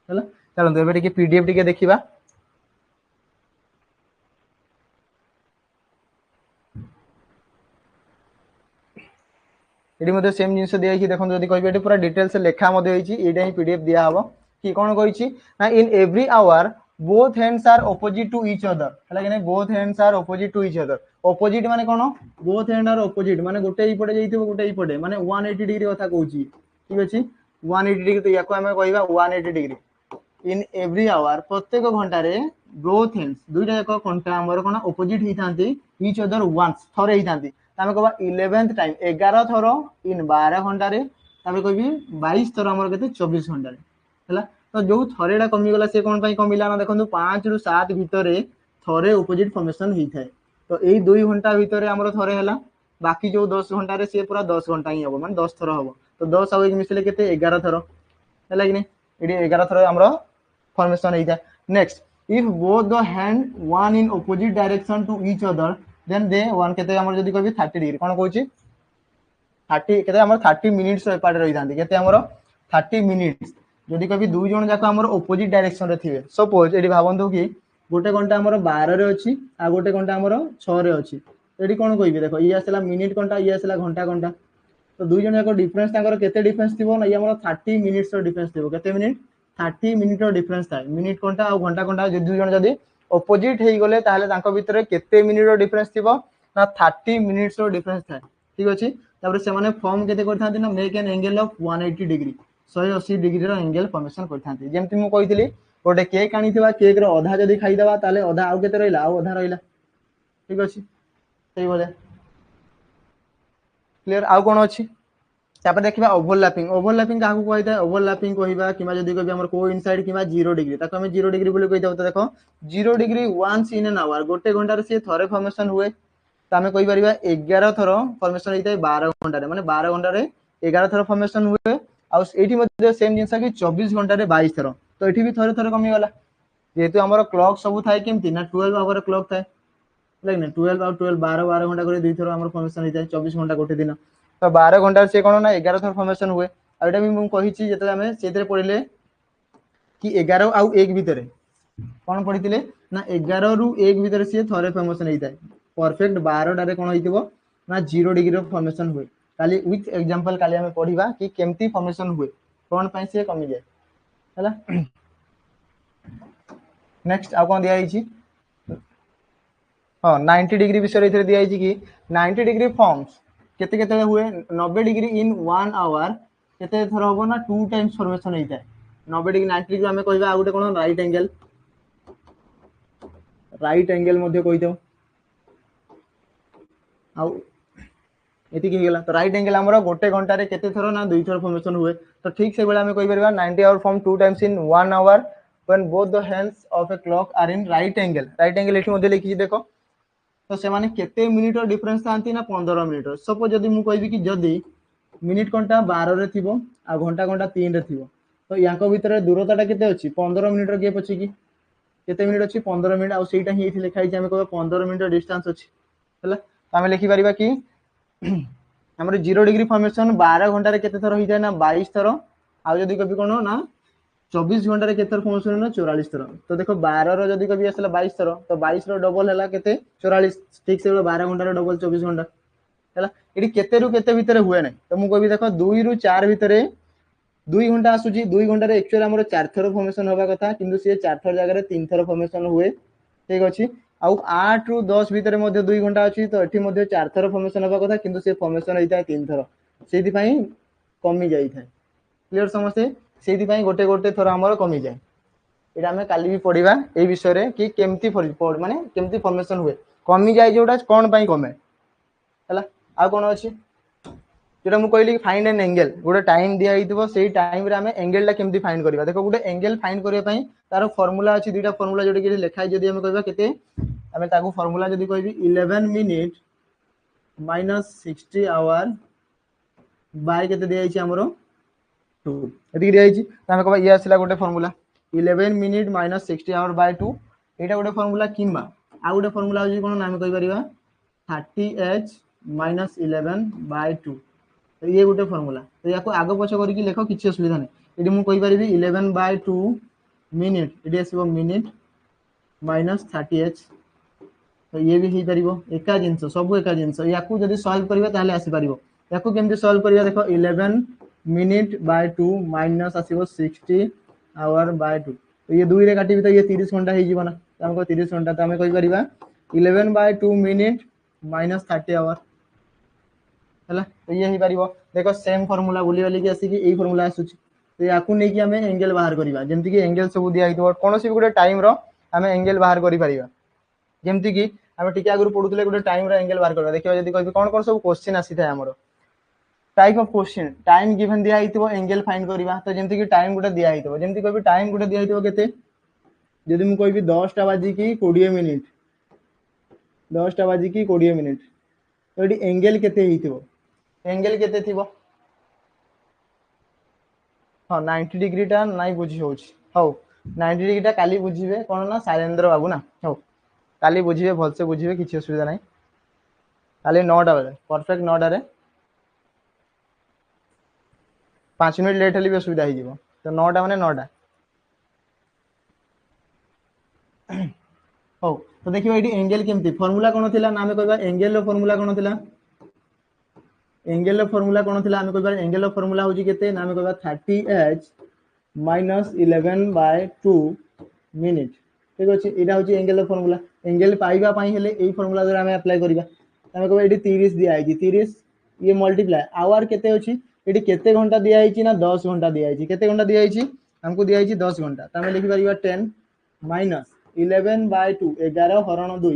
है। चलते एवं पीडीएफ टी देखा। ये सेम जिन दिखाई देखो, जब कह पूरा डिटेल्स लेखा यहाँ ही पीडीएफ दिया हम कि कौन कही ना in every hour both hands are opposite to each other है कि नहीं, both hands are opposite to each other. Opposite माने कौन, बोथ हैंड आर ऑपोजिट माने गोटे एपटे जाइथिबो गोटे एपटे, माने 180 डिग्री कथा कहूँ, ठीक अच्छे 180 डिग्री। तो या कहवा 180 डिग्री इन एवरी आवर, प्रत्येक घंटे बोथ हैंड्स दुईटा जाक कंटा आमर कौन ऑपोजिट होता ईच अदर वन्स थरे होता। आम कह 11th टाइम 11 थर इन 12 घंटे, कह 22 थर आम के 24 घंटे है। तो जो थरेटा कमिगला सी कौन कमिला ना देखो 5 ରୁ 7 भितर थरे ऑपोजिट फॉर्मेशन होता है। तो यही 2 घंटा भितर आम थरे है, बाकी जो 10 घंटे सी पूरा 10 घंटा ही हम माने 10 थर हम। तो 10 आउ मिसले के 11 थर है कि नहीं, ये 11 थर आम फॉर्मेशन होता है। Next if both the hand one in opposite direction to each other then they one के जब कह 30 डिग्री कौन कौन 30 के 30 मिनिट्स एपाटे रही था के 30 मिनिट्स। जदि कभी दुई जन जाक आम ऑपोजिट डायरेक्शन रे थे, सपोज ये भावतु कि गोटे घंटा आम 12 रे अच्छी आ गोटे घंटा आम 6 रे अच्छी, ये कौन कह देख ये आसला मिनिट घंटा ये आसला घंटा घंटा, तो दुई जन जाक डिफरेन्स के डिफरेन्स थी ना, ये आम 30 मिनिट्स डिफरेन्स थी के मिनिट 30 मिनिट डिफरेन्स थाए, मिनिट घंटा आ घंटा घंटा दुई जन जब ऑपोजिट हो गले भितर केते मिनिट डिफरेन्स थी ना 30 मिनिट्स डिफरेन्स थाए, ठीक अच्छे। तापर से फॉर्म केते करथांती ना make an angle of 180 degree 180 degree रो एंगल फॉर्मेशन करथांती। जेमति मु कहितली गोटे केक आनीथिबा केक रो अधा जदी खाइदबा ताले अधा आउ केते रहिला आउ अधा रहिला, ठीक अछि सही बोले क्लियर। आउ कोन अछि तापर देखिबा ओवरलैपिंग। ओवरलैपिंग काहू कहै थाए, ओवरलैपिंग कहिबा किबा जदी कहबी हमर कोइनसाइड किबा 0 डिग्री ताको हम 0 डिग्री बोली कहि दउ। तो देखो 0 degree once in an hour गोटे घंटा रे से थरे फॉर्मेशन हुए, तो आम कही 11 थर फॉर्मेशन होता है 12 घंटे, माने 12 घंटे 11 थर फॉर्मेशन हुए। आउट सेम जिनस कि 24 घंटे 22 थर, तो ये भी थरे थरे कमीगला जेहेतु आम क्लॉक सब थाए केमती ना 12 आवर क्लॉक थाए, लाइक 12 आउ 12 12 12 घंटा कर दुई थर आम फॉर्मेशन होता है 24 घंटा गोटे दिन। तो 12 घंटा से कौन ना 11 थर फॉर्मेशन हुए। आईटा भी मुझे कही जो पढ़ले कि 11 आउ 1 भितर कौन पढ़ी ना 11 ରୁ 1 भितर सी थरे फॉर्मेशन होता है, परफेक्ट 12 कौन हो ना 0 डिग्री फॉर्मेशन हुए। काली विथ एग्जांपल काली हमें पढ़िबा कि केमती फॉर्मेशन हुए कौन पाई से कमी जाए हैला। नेक्स्ट आ कौन दिया हाँ 90 डिग्री विषय इधर दिया कि 90 डिग्री फॉर्म्स केते केते हुए 90 डिग्री इन 1 आवर केते थर होबो ना 2 टाइम्स फॉर्मेशन होता है। 90 डिग्री 90 डिग्री हमें कहबा आ गोटे कोन राइट एंगल मध्ये कहि दो आउ एतिक गला तो राइट एंगल हमरो गोटे घंटा रे केते थरो ना दुई थरो फॉर्मेशन हुए तो ठीक से बेला हमें कहि परबा 90 hour form two times in 1 hour when both the hands of a clock are in right angle एठी मध्ये लिखि देखो तो से माने केते मिनिट रो डिफरेंस थांती ना 15 मिनिट सपोज जदी मु कहबी कि जदी मिनिट घंटा 12 रे थिबो आ घंटा घंटा 3 रे थिबो तो याको भीतर दूरताटा केते अछि 15 मिनिट रो गैप अछि कि केते मिनिट अछि 15 मिनिट आ सेटा ही एठी लिखा है हमें कहबा 15 मिनिट डिस्टेंस अछि हला तो हमें लिखि परिबा कि हमर 0 डिग्री फॉर्मेशन 12 घंटा रे केते थरो हो जाय ना 22 थरो आ जदी कभी कोन ना 24 घंटा रे केते फॉर्मेशन ना 44 थरो तो देखो 12 रो जदी कभी आसला 22 थरो तो 22 रो डबल हला केते 44 ठीक से 12 घंटा रो डबल 24 घंटा हला एडी केते रु केते भीतर हुए नै तो मु कहबी देखो 2 रु 4 भीतर 2 घंटा आसुची 2 घंटा रे एक्चुअली हमर 4 थरो फॉर्मेशन होबा कथा किंतु से 4 थर जगह रे 3 थर फॉर्मेशन हुए ठीक अछि आउ 8 रु 10 भीतर मध्ये 2 घंटा अछि तो एठी मध्ये 4 थर फॉर्मेशन होबा कथा किंतु से फॉर्मेशन होइता 3 थर सेति पई कमी जाई थाए क्लियर समझते सेति पई गोटे गोटे थर हमर कमी जाय एटा हमें काली भी पढिबा ए विषय रे कि केमती माने केमती फॉर्मेशन हुए कमी जाय जोटा कोन पई कमे हला आ कोन अछि जेटा मु कहली फाइंड एन एंगल गोटे टाइम दिया हितबो सेही टाइम रे हमें एंगल ला केमती फाइंड करबा देखो गोटे एंगल फाइंड करिया पई तार फार्मूला अछि दुईटा फार्मूला जोटे कि लिखा जदी हमें कहबा केते हमें ताको फार्मूला जदी कहबी 11 मिनिट माइनस 60 आवर बाय केते दिया छि हमरो 2 एति दिया छि त हमें कहबा ये आसला गोटे formula 11 minute minus 60 hour by 2 एटा गोटे फार्मूला किंबा आ गोटे फार्मूला होजी कोन नाम कहि परिबा 30h माइनस 11 बाय 2 तो ये गोटे फार्मूला तो याको आगो पछ करी लेखो किछि असुविधा नै एडी मु कहि परिबी 11 बाय 2 मिनिट एडी आसीबो मिनिट माइनस 30h तो ये भी ही परिबो एका जिंस सब एका जिंस याकू जदी सॉल्व करिबा ताले आसी परिबो याकू केमती सॉल्व करिया देखो 11 मिनिट बाय 2 माइनस आसीबो 60 आवर बाय 2 तो ये 2 रे काटिबी तो ये 30 घंटा हे जीवना हमको 30 घंटा तो हमें कहि परिबा 11 बाय 2 मिनिट माइनस 30 आवर हला तो ये ही परिबो देखो सेम फार्मूला बोली वाली कि आसी कि एई फार्मूला आसुची तो याकू नै कि हमें एंगल बाहर करिबा जेमति कि एंगल सब दिया हितो कोनोसी भी गोटे टाइम रो हमें एंगल बाहर करि परिबा जेमति कि हमें टिके आगु पढुतले गोटे टाइम रो एंगल बाहर करबा देखियो जदी कहबी कोन सब क्वेश्चन आसी थाए हमरो type of question time given दिया हितो एंगल फाइंड करिबा तो जेमति कि टाइम गोटे दिया हितो जेमति कहबी टाइम गोटे दिया हितो केते जदी मु कहबी 10 टा बाजी की 20 मिनिट 10 टा बाजी की 20 मिनिट तो एडी एंगल केते हितो एंगल केते थिबो हां 90 डिग्री टा नाही बुझी होउची हौ 90 डिग्री टा काली बुझीबे कोन ना शैलेंद्र बाबू ना हौ काली बुझीबे भल से बुझीबे किछि असुविधा नाही काली 9 टा बजे परफेक्ट 9 टा रे 5 मिनिट लेट हली भी असुविधा ही जीवो तो 9 टा माने 9 टा हौ तो देखियो एडी एंगल केमती फार्मूला कोन थिला नामे कहबा एंगल रो फार्मूला कोन थिला एंगल रो फार्मूला कोन थिला हमें कहबा एंगल रो फार्मूला होजी केते नामे कहबा 30h माइनस 11 बाय 2 मिनिट ठीक अछि एडा होची एंगल रो फार्मूला एंगल पाइबा पई हेले एई फार्मूला द्वारा हमें अप्लाई करिबा हमें कहबा एडी 30 दिया है 30 ये मल्टीप्लाई आवर केते अछि एडी केते घंटा दिया है ना 10 घंटा दिया है केते घंटा दिया है हमको दिया है 10 घंटा त हमें लिखि परिबा 10 माइनस 11 बाय 2 11 हरण 2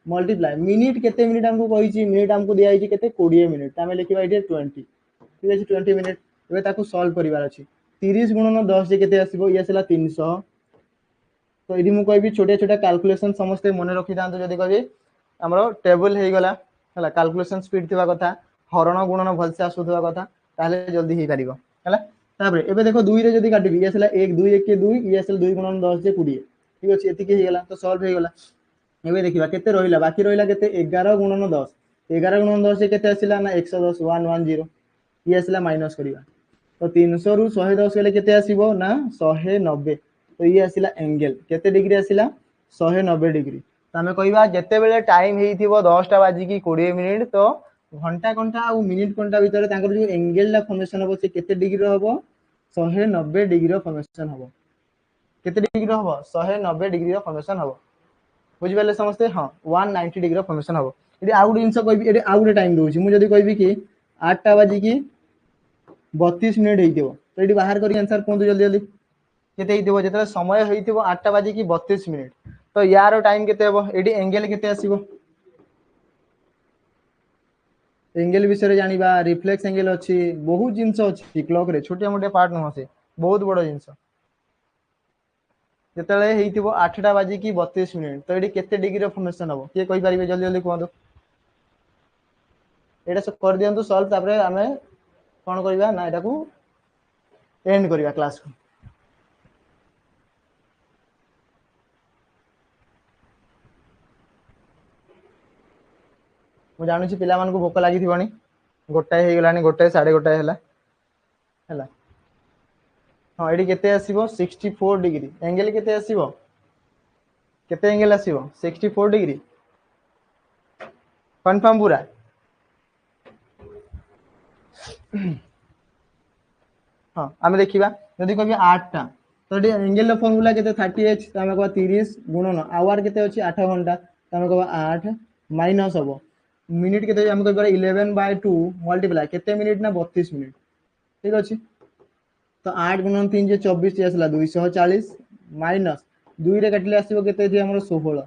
मल्टीप्लाई मिनिट केते मिनिट हमको कहिची मिनिट हमको दिया है केते 20 मिनिट त हमें लिखिबा एडी 20 ठीक अछि 20 मिनिट एबे ताको सॉल्व करिवार अछि 30 गुणन 10 जे केते आसीबो ये आसीला 300 तो यदि मु कहबी छोटे छोटे कैलकुलेशन समस्त मन रखि दांतो जदी कहबी हमरो टेबल हे गला हला कैलकुलेशन स्पीड थिबा कथा हरण गुणन भल से आसुथबा कथा ताले जल्दी हे परिबो हला ताबरे एबे देखो 2 रे जदी काटिबी ये आसीला 1 2 1 के 2 ये आसीला 2 गुणन 10 जे 20 ठीक अछि एति के हे गला तो सॉल्व हे गला एबे देखिबा केते रहिला बाकी रहिला केते 11 गुणन 10 11 गुणन 10 जे केते आसीला ना 110 110 ये आसीला माइनस करिबा तो 300 रु 110 गेले केते आसीबो ना 190 तो ये आसीला एंगल केते डिग्री आसीला 190 डिग्री तो हमें कहबा जते बेले टाइम हेइथिबो 10 टा बाजी की 20 मिनिट तो घंटा घंटा आ मिनिट घंटा भीतर तांकर जो एंगल ला फॉर्मेशन होबो से केते डिग्री होबो 190 डिग्री रो फॉर्मेशन होबो केते डिग्री होबो 190 डिग्री रो फॉर्मेशन होबो बुझि बेले समझते हां 190 डिग्री रो फॉर्मेशन होबो यदि आउट इंसो कहबी एडी आउट टाइम दोछि मु जदी कहबी कि 8 टा बाजी की 32 मिनिट हेइथिबो तो एडी बाहर करी आंसर कोन जल्दी जल्दी केते हेइथिबो जेतले समय हेइथिबो 8 टा बाजी की 32 मिनिट तो यार टाइम केते हेबो एडी एंगल केते आसीबो एंगल विषय जानिबा रिफ्लेक्स एंगल अछि बहुत जिंस अछि क्लॉक रे छोटिया मोटिया पार्ट न से बहुत बड़ जिंस जेतले हेइतिबो 8टा बाजी की 32 मिनिट तो एडी केते डिग्री ऑफ फॉर्मेशन हबो के कहि परिबे जल्दी जल्दी कहंदो एटा सब कर दियंतु सॉल्व तापरे हमें कोन करबा ना एटा को एंड करबा क्लास को मु जानु छी पिला मान को भोक लागि थिबनी गोटाए हे गलानी गोटाए गोटाए हला हला हाँ एडी केते आसीबो 64 डिग्री एंगल केते आसीबो केते एंगल आसीबो 64 डिग्री कंफर्म पूरा हाँ आमे देखिबा जदी कहबी 8 टा तो एडी एंगल रो फार्मूला केते 30h तो आमे कहबा 30 गुणन आवर केते अछि 8 घंटा तो आमे कहबा 8 माइनस हबो मिनिट केते आमे कहबा 11/2 मल्टीप्लाई केते मिनिट ना 32 मिनिट ठीक अछि तो 8 गुणन 3 जे 24 आसला 240 माइनस 2 रे काटले आसीबो केते थी हमर 16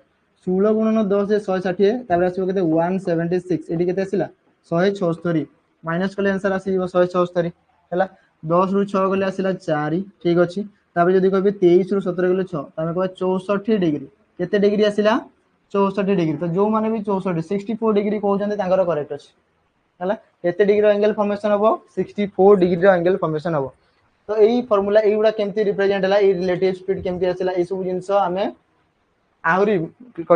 16 गुणन 10 जे 160 तापर आसीबो केते 176 एडी केते आसीला 176 माइनस कले आंसर आसीबो 176 हैला 10 रु 6 गले आसीला 4 ठीक अछि तापर जदी कहबे 23 रु 17 गले 6 तामे कहबा 64 डिग्री केते डिग्री आसीला 64 डिग्री तो जो माने भी 64 64 डिग्री कहउछन तांगर करेक्ट अछि हैला केते डिग्री एंगल फॉर्मेशन हबो 64 डिग्री एंगल फॉर्मेशन हबो तो एई फार्मूला एइगुडा केमती रिप्रेजेंट हला ए रिलेटिव स्पीड केमती आसीला ए सब जिंस हमें आउरी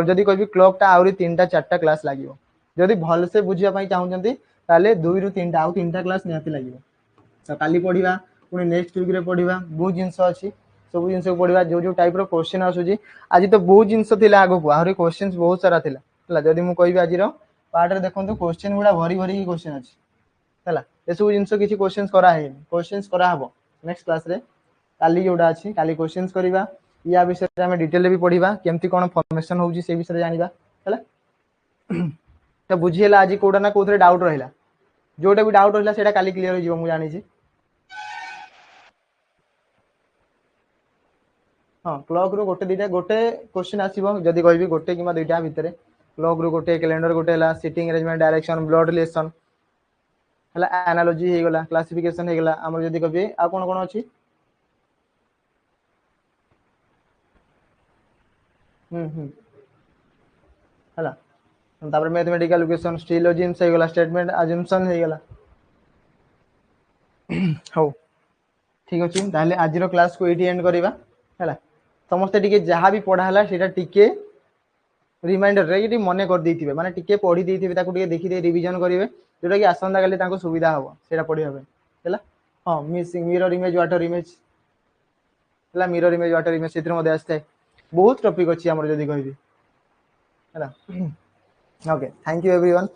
जदी कहबी क्लॉक टा आउरी 3टा 4टा क्लास लागिवो जदी भल से बुझिया पई चाहुचंती ताले 2 रु 3टा आउ 3टा क्लास निहाती लागिवो तो काली पढिबा पुनी नेक्स्ट वीक रे पढिबा बहुत जिंस अछि सब जिंस को पढिबा जो जो टाइप रो क्वेश्चन आसुजी आज तो बहुत जिंस थिला आगो को आउरी क्वेश्चंस बहुत सारा थिला हला जदी मु कहबी आज रो पार्ट रे देखंतु क्वेश्चन गुडा भरी भरी क्वेश्चन अछि हला ए सब जिंस किछि क्वेश्चंस करा है क्वेश्चंस करा हबो नेक्स्ट क्लास रे काली जोडा अछि काली क्वेश्चंस करिबा या विषय रे हम डिटेल भी पढिबा केमती कोन फॉर्मेशन होउजी से विषय रे जानिबा हला तो बुझिएला आज कोडा ना कोथरे डाउट रहिला जोटा भी डाउट रहिला सेटा काली क्लियर हो जीवो मु जानि छी हाँ क्लॉक रो गोटे दिटा गोटे क्वेश्चन आसीबो जदी कहबी गोटे किमा दुइटा भितरे क्लॉक रो गोटे कैलेंडर गोटे हला sitting arrangement direction blood relation हला एनालॉजी हे गला क्लासिफिकेशन हे गला हमर जदी कहबी आ कोन कोन अछि हला तापर मैथमेटिकल इक्वेशन स्टिलोजिन्स हे गला स्टेटमेंट अजम्पशन हे गला हो ठीक अछि ताले आज रो क्लास को एटी एंड करिबा हला समस्त टिके जहां भी पढा हला सेटा टिके रिमाइंडर रे कि मने कर देथिबे माने टिके पढी देथिबे ताको टिके देखि दे रिवीजन करिवे जोटा कि आसंदा काले ताको सुविधा हबो सेटा पढिबा पे हला हां missing mirror image water image हला मिरर इमेज वाटर इमेज सेतिर मध्ये आस्ते बहुत टॉपिक अछि हमर जदी कहबी हला ओके थैंक यू एवरीवन